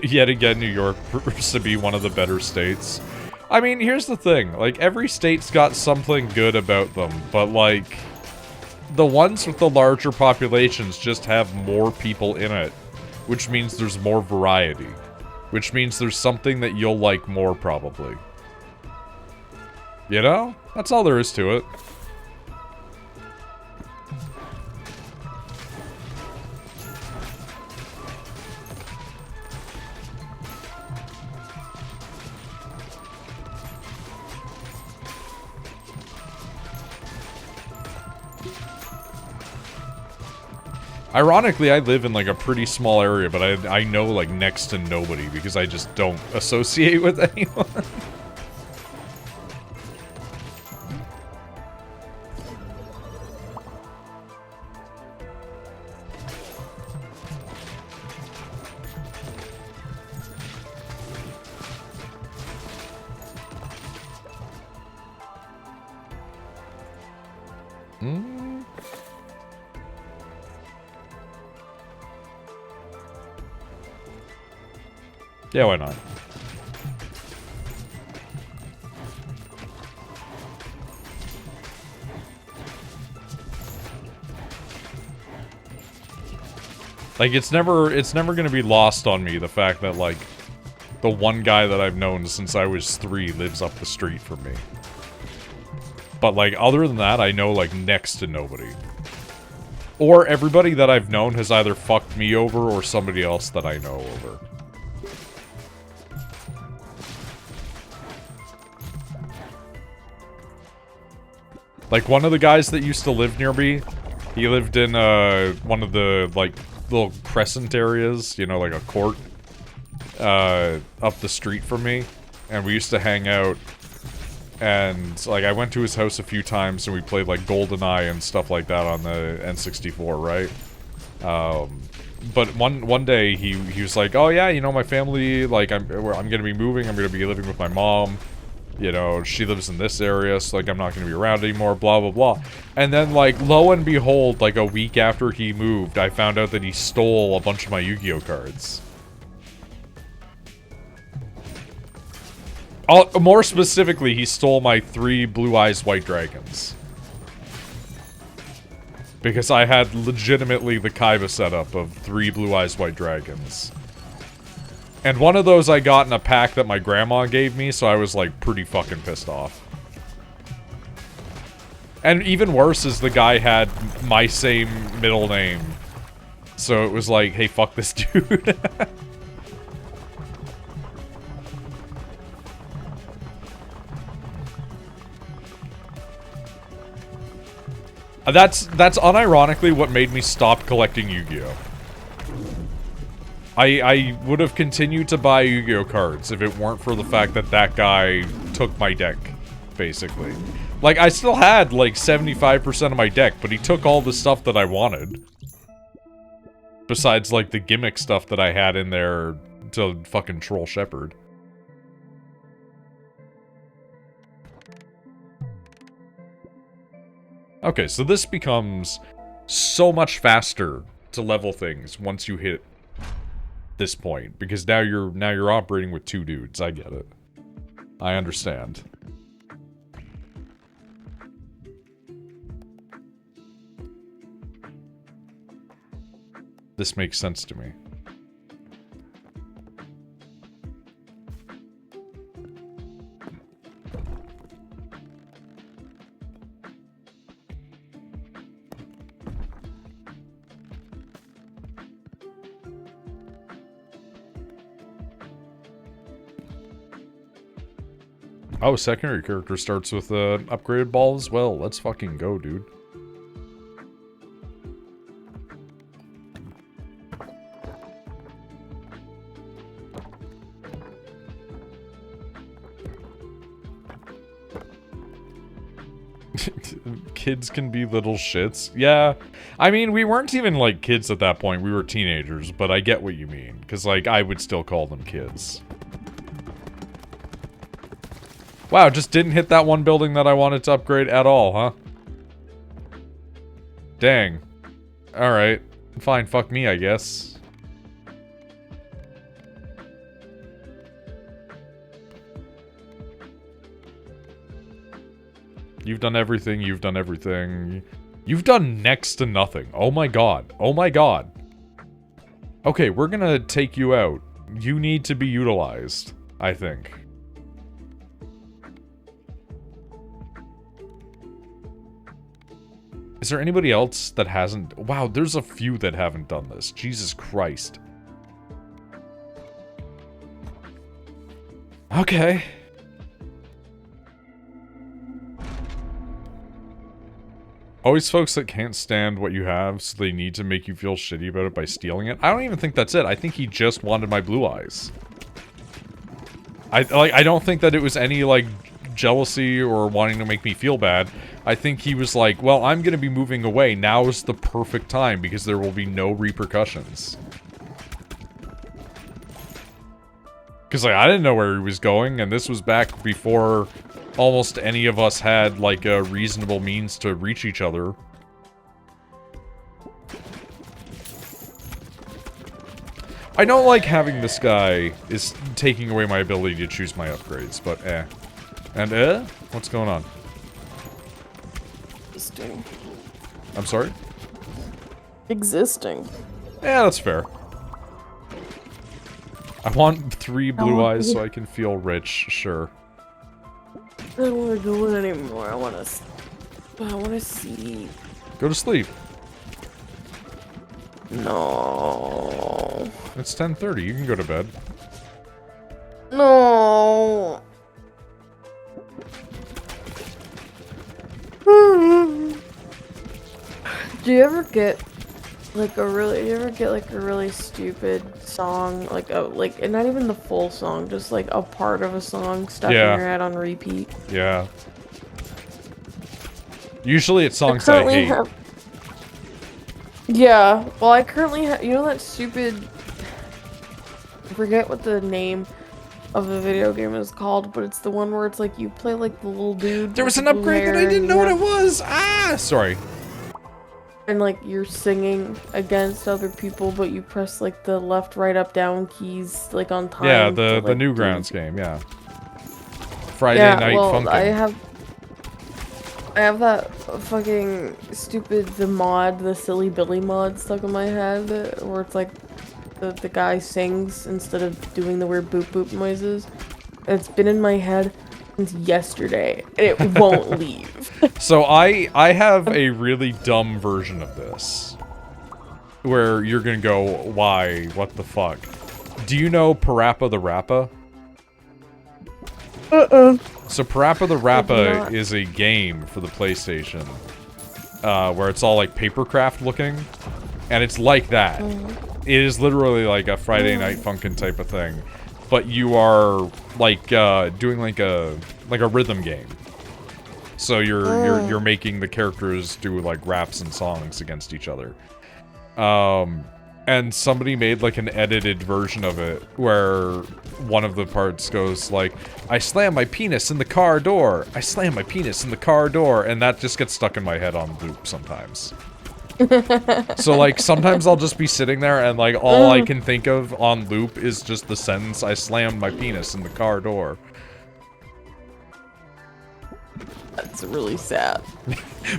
Yet again, New York proves to be one of the better states. I mean, here's the thing. Like, every state's got something good about them, but, like, the ones with the larger populations just have more people in it, which means there's more variety. Which means there's something that you'll like more, probably. You know? That's all there is to it. Ironically, I live in, like, a pretty small area, but I know, like, next to nobody because I just don't associate with anyone. Yeah, why not? Like, it's never gonna be lost on me, the fact that, like, the one guy that I've known since I was 3 lives up the street from me. But, like, other than that, I know, like, next to nobody. Or everybody that I've known has either fucked me over or somebody else that I know over. Like, one of the guys that used to live near me, he lived in, one of the, like, little crescent areas, you know, like a court, up the street from me. And we used to hang out, and, like, I went to his house a few times, and we played, like, GoldenEye and stuff like that on the N64, right? But one day, he was like, oh yeah, you know, my family, like, I'm gonna be moving, I'm gonna be living with my mom. You know, she lives in this area, so, like, I'm not gonna be around anymore, blah, blah, blah. And then, like, lo and behold, like, a week after he moved, I found out that he stole a bunch of my Yu-Gi-Oh cards. More specifically, he stole my 3 Blue Eyes White Dragons. Because I had legitimately the Kaiba setup of 3 Blue Eyes White Dragons. And one of those I got in a pack that my grandma gave me, so I was, like, pretty fucking pissed off. And even worse is the guy had my same middle name. So it was like, hey, fuck this dude. That's unironically what made me stop collecting Yu-Gi-Oh! I would have continued to buy Yu-Gi-Oh cards if it weren't for the fact that that guy took my deck, basically. Like, I still had, like, 75% of my deck, but he took all the stuff that I wanted. Besides, like, the gimmick stuff that I had in there to fucking troll Shepherd. Okay, so this becomes so much faster to level things once you hit this point, because now you're operating with 2 dudes. I get it. I understand. This makes sense to me. Oh, secondary character starts with an upgraded ball as well. Let's fucking go, dude. Kids can be little shits. Yeah. I mean, we weren't even, like, kids at that point. We were teenagers, but I get what you mean. Because, like, I would still call them kids. Wow, just didn't hit that one building that I wanted to upgrade at all, huh? Dang. Alright. Fine, fuck me, I guess. You've done everything, you've done everything. You've done next to nothing. Oh my god. Oh my god. Okay, we're gonna take you out. You need to be utilized, I think. Is there anybody else that hasn't? Wow, there's a few that haven't done this. Jesus Christ. Okay. Always folks that can't stand what you have, so they need to make you feel shitty about it by stealing it. I don't even think that's it. I think he just wanted my blue eyes. I don't think that it was any, like, jealousy or wanting to make me feel bad. I think he was like, well, I'm gonna be moving away. Now is the perfect time because there will be no repercussions. Because, like, I didn't know where he was going, and this was back before almost any of us had, like, a reasonable means to reach each other. I don't like having this guy is taking away my ability to choose my upgrades, but eh. And what's going on? Existing. I'm sorry? Existing. Yeah, that's fair. I want 3 blue eyes so I can feel rich, sure. I don't want to do it anymore. I want to sleep. Go to sleep. No. It's 10:30, you can go to bed. No. Do you ever get like a really stupid song, like and not even the full song, just like a part of a song stuck in your head on repeat? Yeah. Usually it's songs I hate. Yeah, well, I currently have, you know that stupid, I forget what the name of the video game is called, but it's the one where it's like you play like the little dude. There was an upgrade that I didn't know what it was! Ah! Sorry. And like you're singing against other people, but you press like the left, right, up, down keys like on time. Yeah, the Newgrounds game, yeah. Friday Night Funkin'. I have that fucking stupid, the Silly Billy mod stuck in my head, where it's like the guy sings instead of doing the weird boop boop noises. It's been in my head since yesterday, and it won't leave. So I have a really dumb version of this, where you're gonna go, why? What the fuck? Do you know Parappa the Rappa? So Parappa the Rappa is a game for the PlayStation, where it's all like papercraft looking, and it's like that. It is literally like a Friday Night Funkin' type of thing, but you are like doing like a rhythm game. So you're making the characters do like raps and songs against each other. And somebody made like an edited version of it where one of the parts goes like, I slam my penis in the car door. I slam my penis in the car door. And that just gets stuck in my head on loop sometimes. So like sometimes I'll just be sitting there and like all I can think of on loop is just the sentence, I slammed my penis in the car door. That's really sad.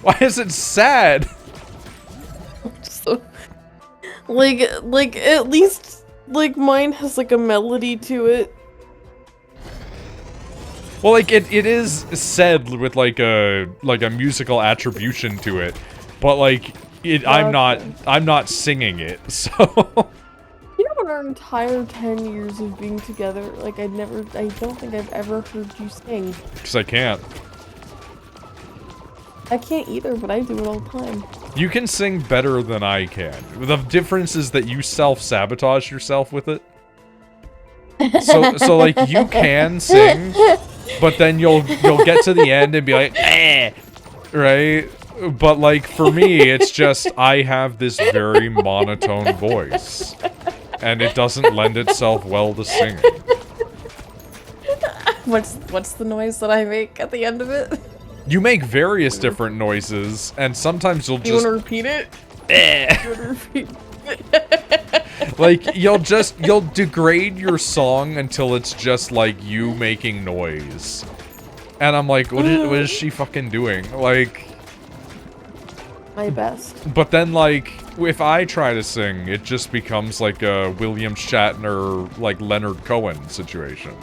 Why is it sad? So, like at least like mine has like a melody to it. Well, like it is said with like a musical attribution to it, but like I'm not singing it. So you know, in our entire 10 years of being together, like I don't think I've ever heard you sing. Because I can't. I can't either, but I do it all the time. You can sing better than I can. The difference is that you self-sabotage yourself with it. So like you can sing, but then you'll get to the end and be like, eh, right? But like for me, it's just I have this very monotone voice, and it doesn't lend itself well to singing. What's the noise that I make at the end of it? You make various different noises, and sometimes you'll You just... wanna repeat it? You wanna repeat Like, you'll degrade your song until it's just, like, you making noise. And I'm like, what is she fucking doing? Like... My best. But then, like, if I try to sing, it just becomes like a William Shatner, like, Leonard Cohen situation.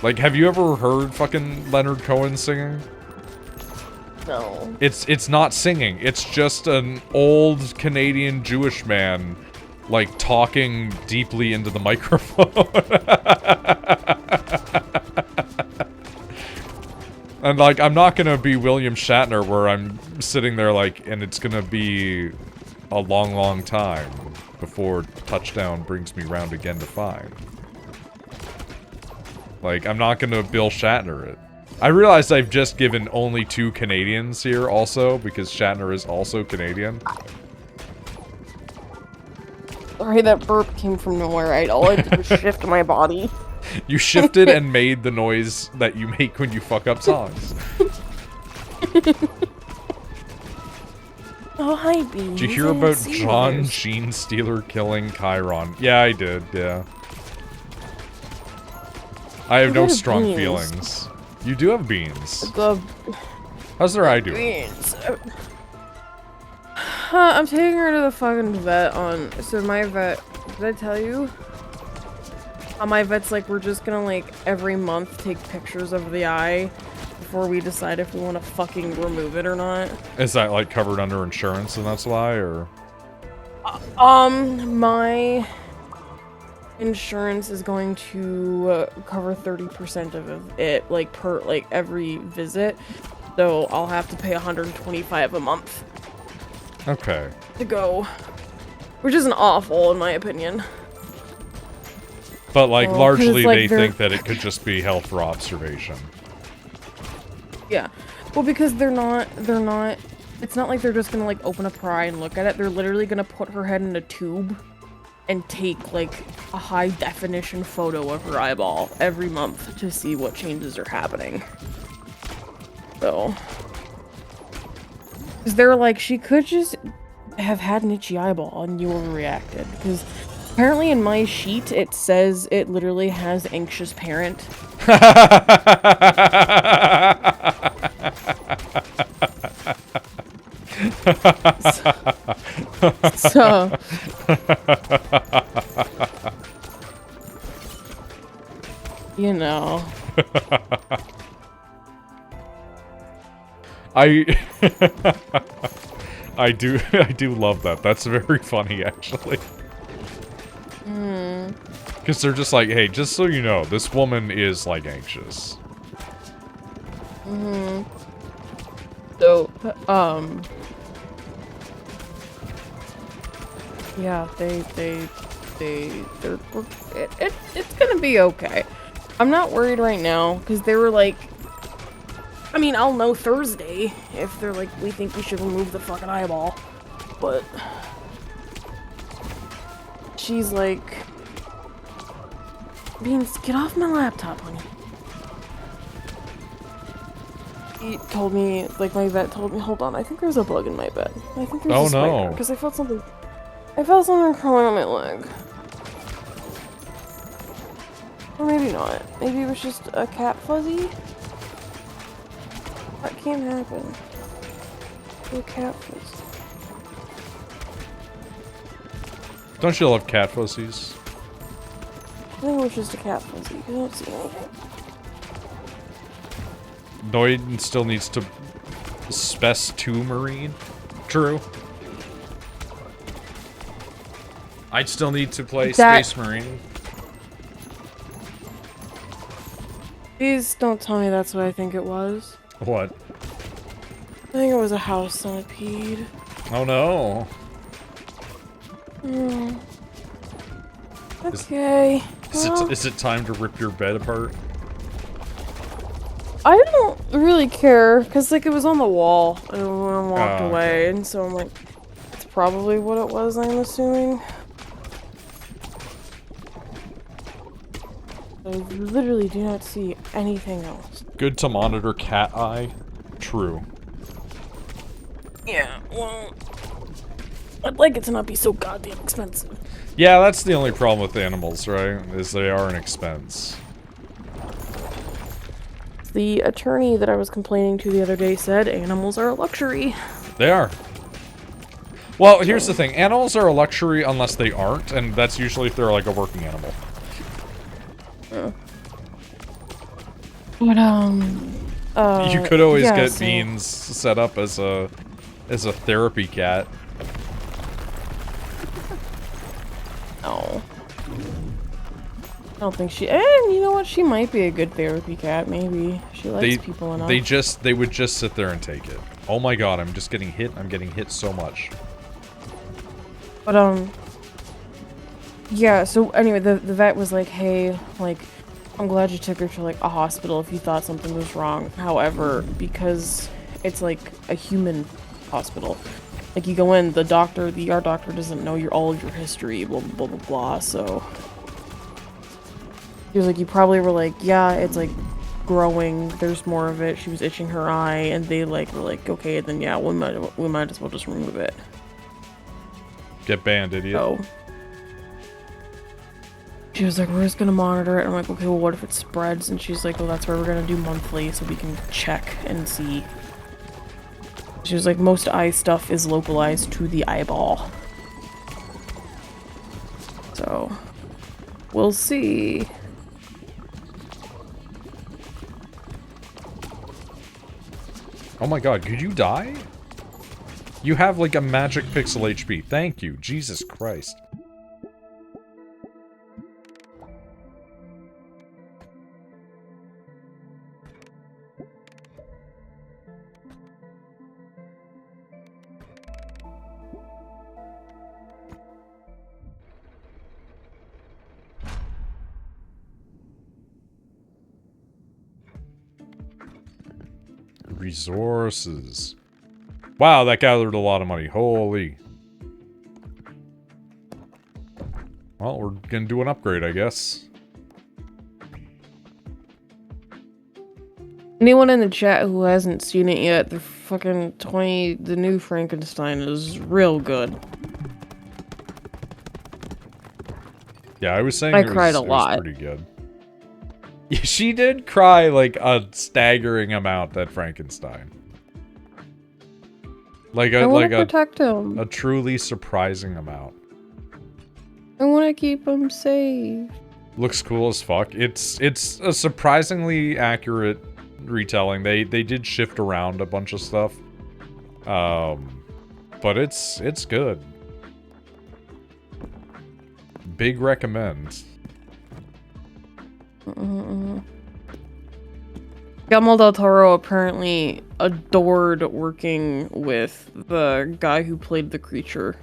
Like, have you ever heard fucking Leonard Cohen singing? No. It's not singing. It's just an old Canadian Jewish man, like, talking deeply into the microphone. And, like, I'm not gonna be William Shatner where I'm sitting there, like, and it's gonna be a long, long time before touchdown brings me round again to find. Like, I'm not gonna Bill Shatner it. I realize I've just given only 2 Canadians here also, because Shatner is also Canadian. Sorry, that burp came from nowhere. All I did was shift my body. You shifted and made the noise that you make when you fuck up songs. Oh, hi, Beans. Did you hear about John Gene Steeler killing Chiron? Yeah, I did, yeah. I have no strong feelings. You do have beans. How's their eye doing? Beans. I'm taking her to the fucking vet on... So my vet... Did I tell you? My vet's like, we're just gonna, like, every month take pictures of the eye before we decide if we want to fucking remove it or not. Is that, like, covered under insurance and that's why, or...? My insurance is going to cover 30% of it, like, per, like, every visit. So I'll have to pay $125 a month. Okay. To go. Which isn't awful, in my opinion. But, like, largely like, they think that it could just be held for observation. Yeah. Well, because they're not, it's not like they're just gonna, like, open up her eye and look at it. They're literally gonna put her head in a tube and take, like, a high-definition photo of her eyeball every month to see what changes are happening. So... Because they're like, she could just have had an itchy eyeball and you overreacted. Because apparently in my sheet, it says it literally has anxious parent. So you know. I do love that. That's very funny, actually. Because they're just like, hey, just so you know, this woman is, like, anxious. So, yeah, it's gonna be okay. I'm not worried right now, because they were like, I mean, I'll know Thursday if they're like, we think we should remove the fucking eyeball. But she's like, Beans, get off my laptop, honey. He told me, like, my vet told me, hold on, I think there's a bug in my bed. I think there's a spider, because I felt something crawling on my leg. Or maybe not. Maybe it was just a cat fuzzy? That can't happen. A cat fuzzy. Don't you love cat fuzzies? I think it was just a cat fuzzy. I don't see anything. Noid still needs to spec 2 marine. True. I'd still need to play Space Marine. Please don't tell me that's what I think it was. What? I think it was a house centipede. Oh no. Okay. Is it time to rip your bed apart? I don't really care, because, like, it was on the wall when I walked away, okay. and so I'm like, it's probably what it was, I'm assuming. I literally do not see anything else. Good to monitor cat eye. True. Yeah, well, I'd like it to not be so goddamn expensive. Yeah, that's the only problem with animals, right? Is they are an expense. The attorney that I was complaining to the other day said animals are a luxury. They are. Well, here's the thing. Animals are a luxury unless they aren't, and that's usually if they're like a working animal. But, you could always yeah, get Beans set up as a therapy cat. No. I don't think she... you know what? She might be a good therapy cat, maybe. She likes people enough. They would just sit there and take it. Oh my god, I'm just getting hit. I'm getting hit so much. But, yeah, so anyway, the vet was like, hey, like, I'm glad you took her to, like, a hospital if you thought something was wrong. However, because it's, like, a human hospital. Like, you go in, the ER doctor doesn't know all of your history, blah, blah, blah, blah, blah, so... He was like, you probably were like, yeah, it's, like, growing, there's more of it, she was itching her eye, and they, like, were like, okay, then yeah, we might as well just remove it. Get banned, idiot. So... She was like, we're just gonna monitor it. I'm like, okay, well, what if it spreads? And she's like, well, that's where we're gonna do monthly so we can check and see. She was like, most eye stuff is localized to the eyeball. So, we'll see. Oh my god, could you die? You have like a magic pixel HP. Thank you, Jesus Christ. Resources. Wow, that gathered a lot of money. Holy. Well, we're gonna do an upgrade, I guess. Anyone in the chat who hasn't seen it yet, the fucking the new Frankenstein is real good. Yeah, I was saying I cried a lot. It was pretty good. Yeah, she did cry like a staggering amount at Frankenstein. Like I want to protect him. A truly surprising amount. I want to keep him safe. Looks cool as fuck. It's a surprisingly accurate retelling. They did shift around a bunch of stuff. But it's good. Big recommend. Guillermo del Toro apparently adored working with the guy who played the creature.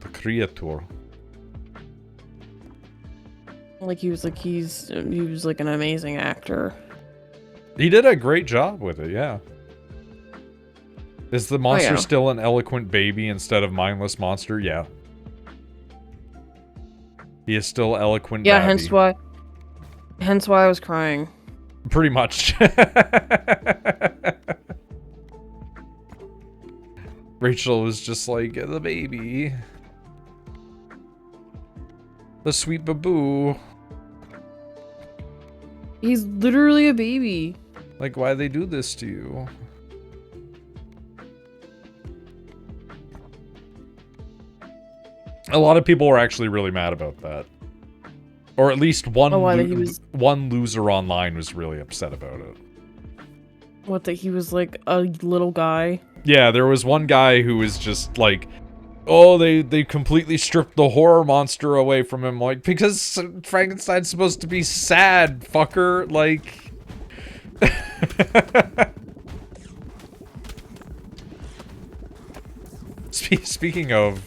The creator. Like he was like an amazing actor. He did a great job with it, yeah. Is the monster yeah. still an eloquent baby instead of mindless monster? Yeah. He is still eloquent. Yeah, babby. hence why I was crying. Pretty much. Rachel was just like, the baby. The sweet baboo. He's literally a baby. Like, why they do this to you? A lot of people were actually really mad about that. Or at least one loser online was really upset about it. What, that he was like a little guy? Yeah, there was one guy who was just like, oh, they completely stripped the horror monster away from him. Like, because Frankenstein's supposed to be sad, fucker. Like... Speaking of...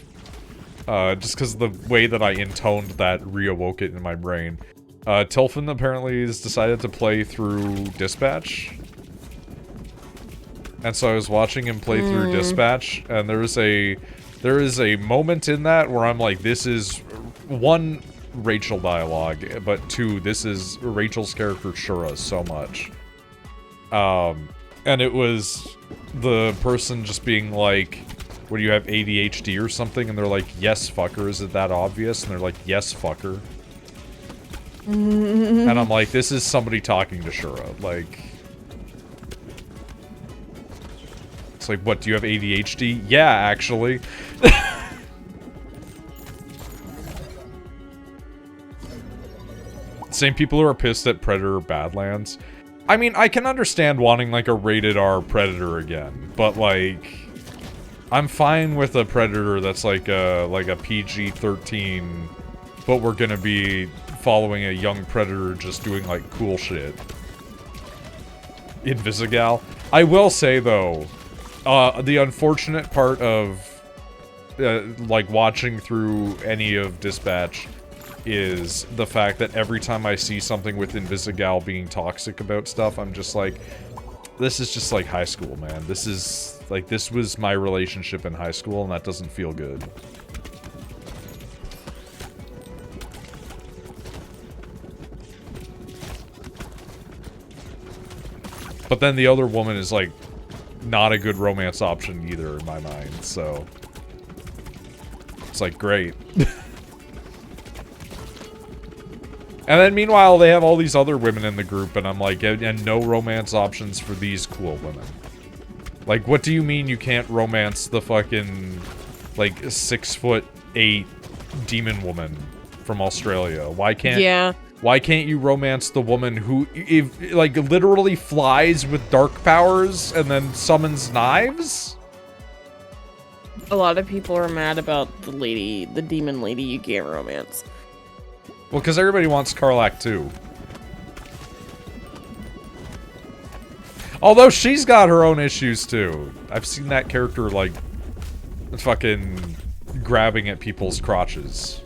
just because the way that I intoned that reawoke it in my brain. Tilfin apparently has decided to play through Dispatch. And so I was watching him play through Dispatch, and there is a moment in that where I'm like, this is one Rachel dialogue, but 2, this is Rachel's character Shura so much. And it was the person just being like, what, do you have ADHD or something? And they're like, yes, fucker, is it that obvious? And they're like, yes, fucker. And I'm like, this is somebody talking to Shura, like... It's like, what, do you have ADHD? Yeah, actually. Same people who are pissed at Predator Badlands. I mean, I can understand wanting, like, a rated R Predator again, but, like... I'm fine with a Predator that's like a PG-13, but we're gonna be following a young Predator just doing, like, cool shit. Invisigal. I will say, though, the unfortunate part of, like, watching through any of Dispatch is the fact that every time I see something with Invisigal being toxic about stuff, I'm just like, this is just like high school, man. This is, like, this was my relationship in high school, and that doesn't feel good. But then the other woman is, like, not a good romance option either in my mind, so... It's like, great. And then meanwhile, they have all these other women in the group, and I'm like, and no romance options for these cool women. Like, what do you mean you can't romance the fucking, like, 6'8" demon woman from Australia? Why can't... Yeah. Why can't you romance the woman who, like, literally flies with dark powers and then summons knives? A lot of people are mad about the demon lady you can't romance. Well, because everybody wants Karlach too. Although she's got her own issues too. I've seen that character, like, fucking grabbing at people's crotches.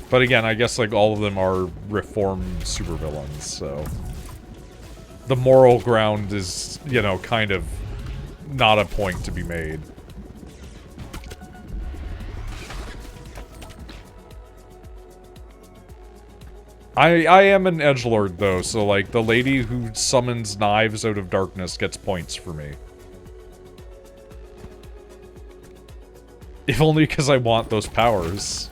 But again, I guess, like, all of them are reformed supervillains, so... The moral ground is, you know, kind of not a point to be made. I am an edgelord, though, so, like, the lady who summons knives out of darkness gets points for me. If only because I want those powers.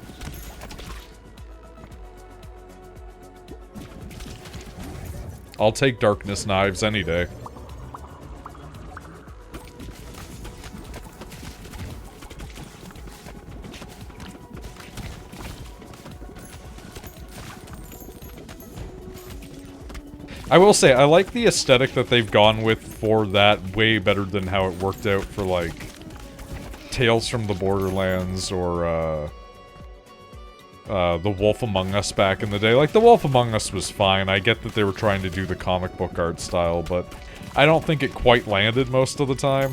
I'll take darkness knives any day. I will say, I like the aesthetic that they've gone with for that way better than how it worked out for, like, Tales from the Borderlands or, The Wolf Among Us back in the day. Like, The Wolf Among Us was fine. I get that they were trying to do the comic book art style, but I don't think it quite landed most of the time.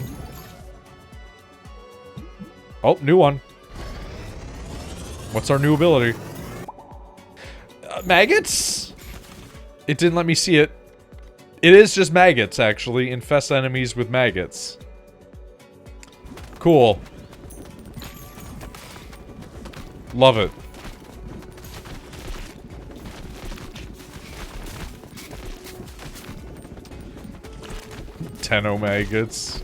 Oh, new one. What's our new ability? Maggots? It didn't let me see it. It is just maggots, actually. Infest enemies with maggots. Cool. Love it. Tenno maggots.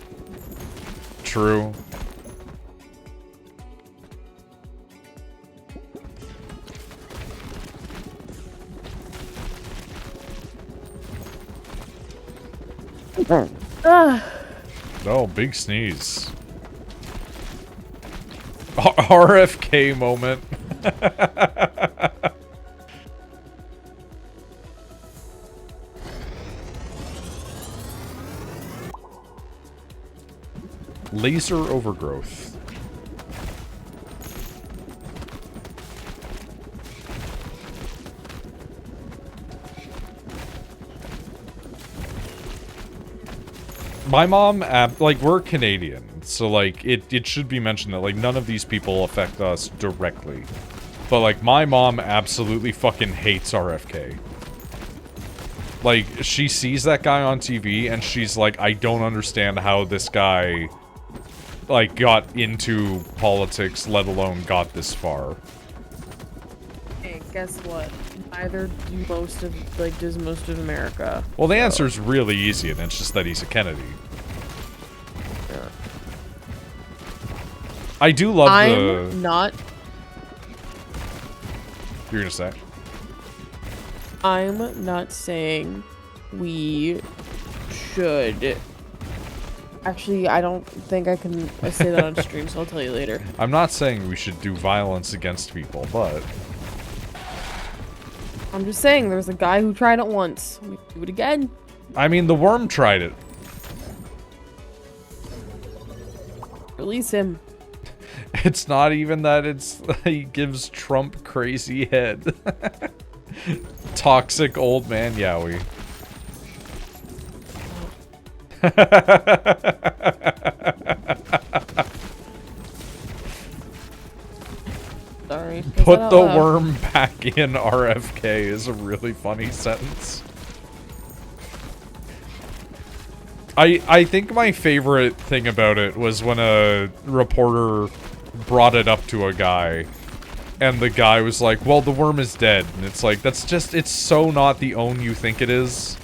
True. Oh, big sneeze. RFK moment. Laser overgrowth. My mom, like, we're Canadian, so, like, it should be mentioned that, like, none of these people affect us directly. But, like, my mom absolutely fucking hates RFK. Like, she sees that guy on TV, and she's like, I don't understand how this guy, like, got into politics, let alone got this far. Hey, guess what? Neither do most of, like, does most of America. Well, the answer's really easy, and it's just that he's a Kennedy. Yeah. I do love I'm not... You're gonna say? I'm not saying we should... Actually, I don't think I can say that on stream, so I'll tell you later. I'm not saying we should do violence against people, but... I'm just saying, there's a guy who tried it once. We do it again. I mean, the worm tried it. Release him. It's not even that it's... he gives Trump crazy head. Toxic old man Yowie. Sorry. Put the worm back in RFK is a really funny sentence. I think my favorite thing about it was when a reporter brought it up to a guy, and the guy was like, well, the worm is dead. And it's like, that's just, it's so not the own you think it is.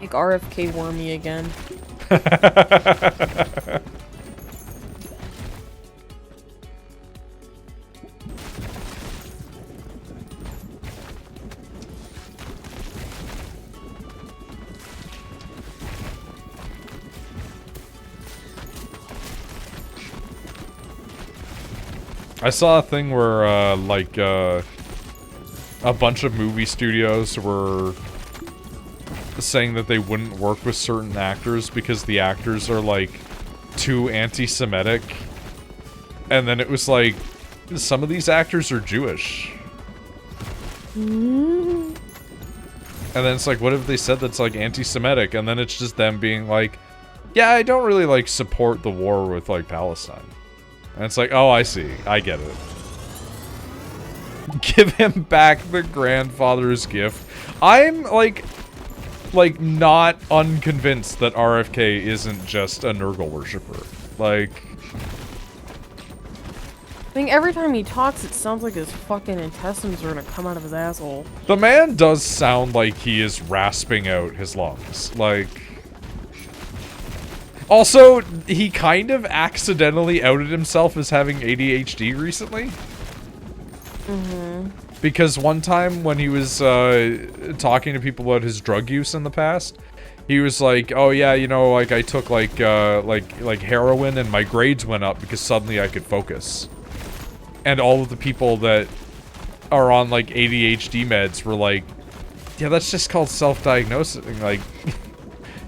Make RFK wormy again. I saw a thing where, like, a bunch of movie studios were saying that they wouldn't work with certain actors because the actors are, like, too anti-Semitic. And then it was like, some of these actors are Jewish. And then it's like, what if they said that's, like, anti-Semitic? And then it's just them being like, yeah, I don't really, like, support the war with, like, Palestine. And it's like, oh, I see. I get it. Give him back the grandfather's gift. I'm, like, not unconvinced that RFK isn't just a Nurgle worshiper. Like... I think every time he talks, it sounds like his fucking intestines are gonna come out of his asshole. The man does sound like he is rasping out his lungs. Like... Also, he kind of accidentally outed himself as having ADHD recently. Because one time when he was talking to people about his drug use in the past, he was like, oh yeah, you know, like I took like heroin and my grades went up because suddenly I could focus. And all of the people that are on like ADHD meds were like, yeah, that's just called self-diagnosing. Like,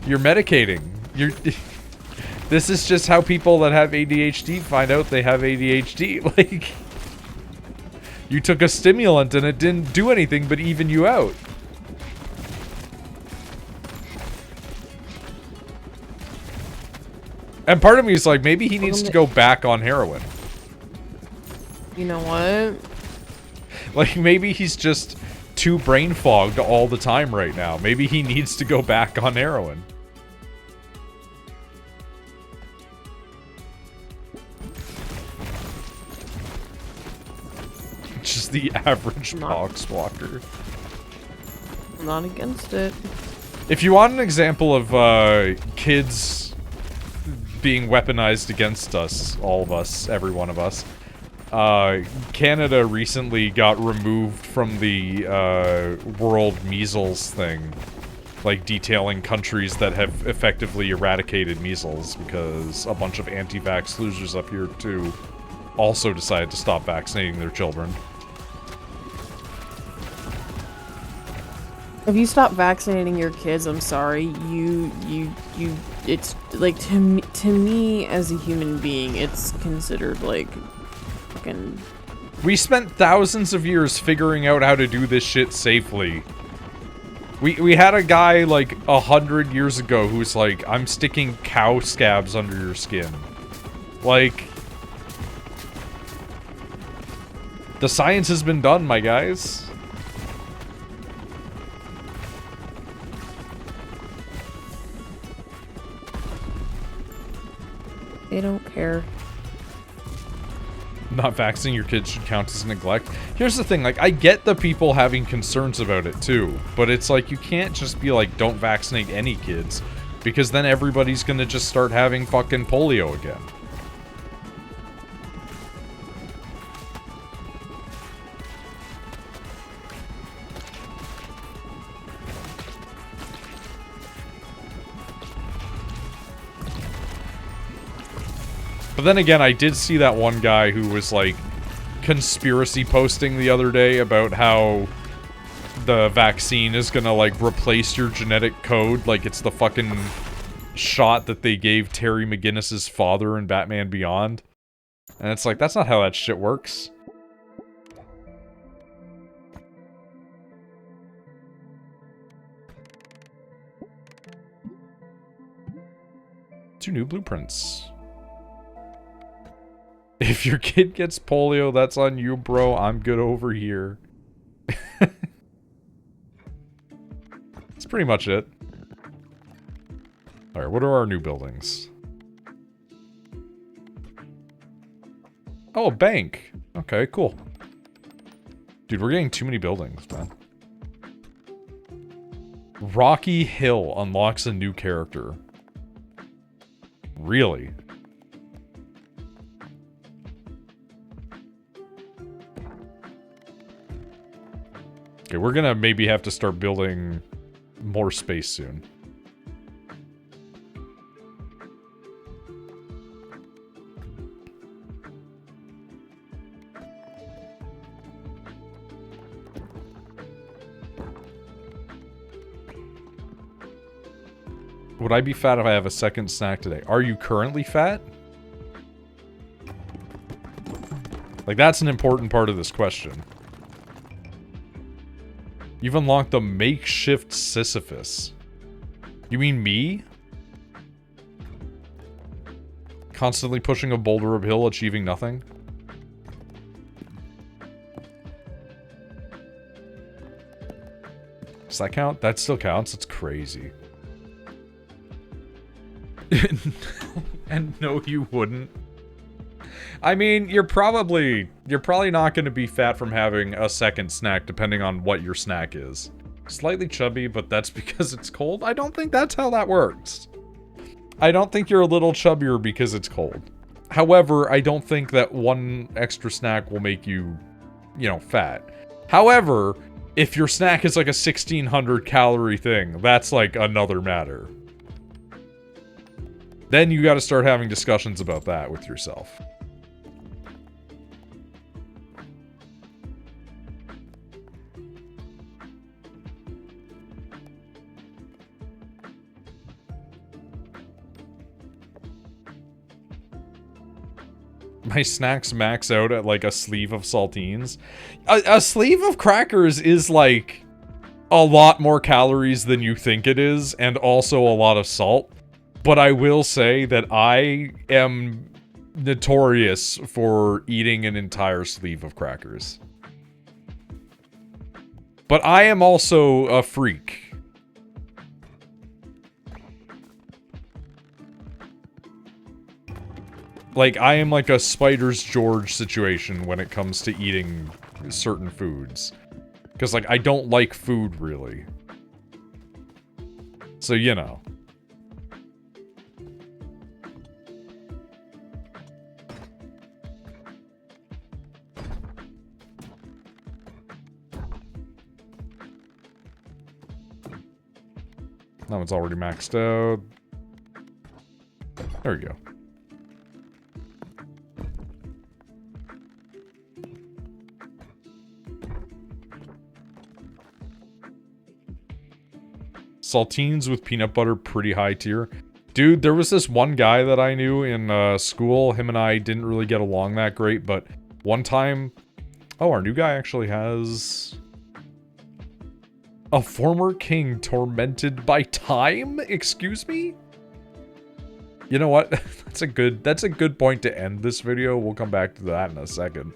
you're medicating. This is just how people that have ADHD find out they have ADHD. Like, you took a stimulant and it didn't do anything but even you out. And part of me is like, maybe he needs to go back on heroin. You know what? Like, maybe he's just too brain fogged all the time right now. Maybe he needs to go back on heroin. Just the average poxwalker. I'm not against it. If you want an example of kids being weaponized against us, all of us, every one of us, Canada recently got removed from the world measles thing, like detailing countries that have effectively eradicated measles because a bunch of anti-vax losers up here too also decided to stop vaccinating their children. If you stop vaccinating your kids, I'm sorry, it's, like, to me, as a human being, it's considered, like, fucking... We spent thousands of years figuring out how to do this shit safely. We had a guy, like, 100 years ago who's like, I'm sticking cow scabs under your skin. Like... The science has been done, my guys. They don't care. Not vaccinating your kids should count as neglect. Here's the thing, like, I get the people having concerns about it too, but it's like, you can't just be like, don't vaccinate any kids, because then everybody's gonna just start having fucking polio again. But then again, I did see that one guy who was, like, conspiracy posting the other day about how the vaccine is gonna, like, replace your genetic code, like it's the fucking shot that they gave Terry McGinnis's father in Batman Beyond. And it's like, that's not how that shit works. Two new blueprints. If your kid gets polio, that's on you, bro. I'm good over here. That's pretty much it. Alright, what are our new buildings? Oh, a bank. Okay, cool. Dude, we're getting too many buildings, man. Rocky Hill unlocks a new character. Really? Okay, we're gonna maybe have to start building more space soon. Would I be fat if I have a second snack today? Are you currently fat? Like, that's an important part of this question. You've unlocked the makeshift Sisyphus. You mean me? Constantly pushing a boulder uphill, achieving nothing? Does that count? That still counts? It's crazy. And no, you wouldn't. I mean, you're probably not going to be fat from having a second snack, depending on what your snack is. Slightly chubby, but that's because it's cold? I don't think that's how that works. I don't think you're a little chubbier because it's cold. However, I don't think that one extra snack will make you, you know, fat. However, if your snack is like a 1,600 calorie thing, that's like another matter. Then you gotta start having discussions about that with yourself. My snacks max out at like a sleeve of saltines. A sleeve of crackers is like a lot more calories than you think it is, and also a lot of salt. But I will say that I am notorious for eating an entire sleeve of crackers. But I am also a freak. Like, I am like a Spider's George situation when it comes to eating certain foods. Because, like, I don't like food, really. So, you know. That one's already maxed out. There we go. Saltines with peanut butter, pretty high tier. Dude, there was this one guy that I knew in school. Him and I didn't really get along that great, but one time... Oh, our new guy actually has... A former king tormented by time? Excuse me? You know what? That's a good point to end this video. We'll come back to that in a second.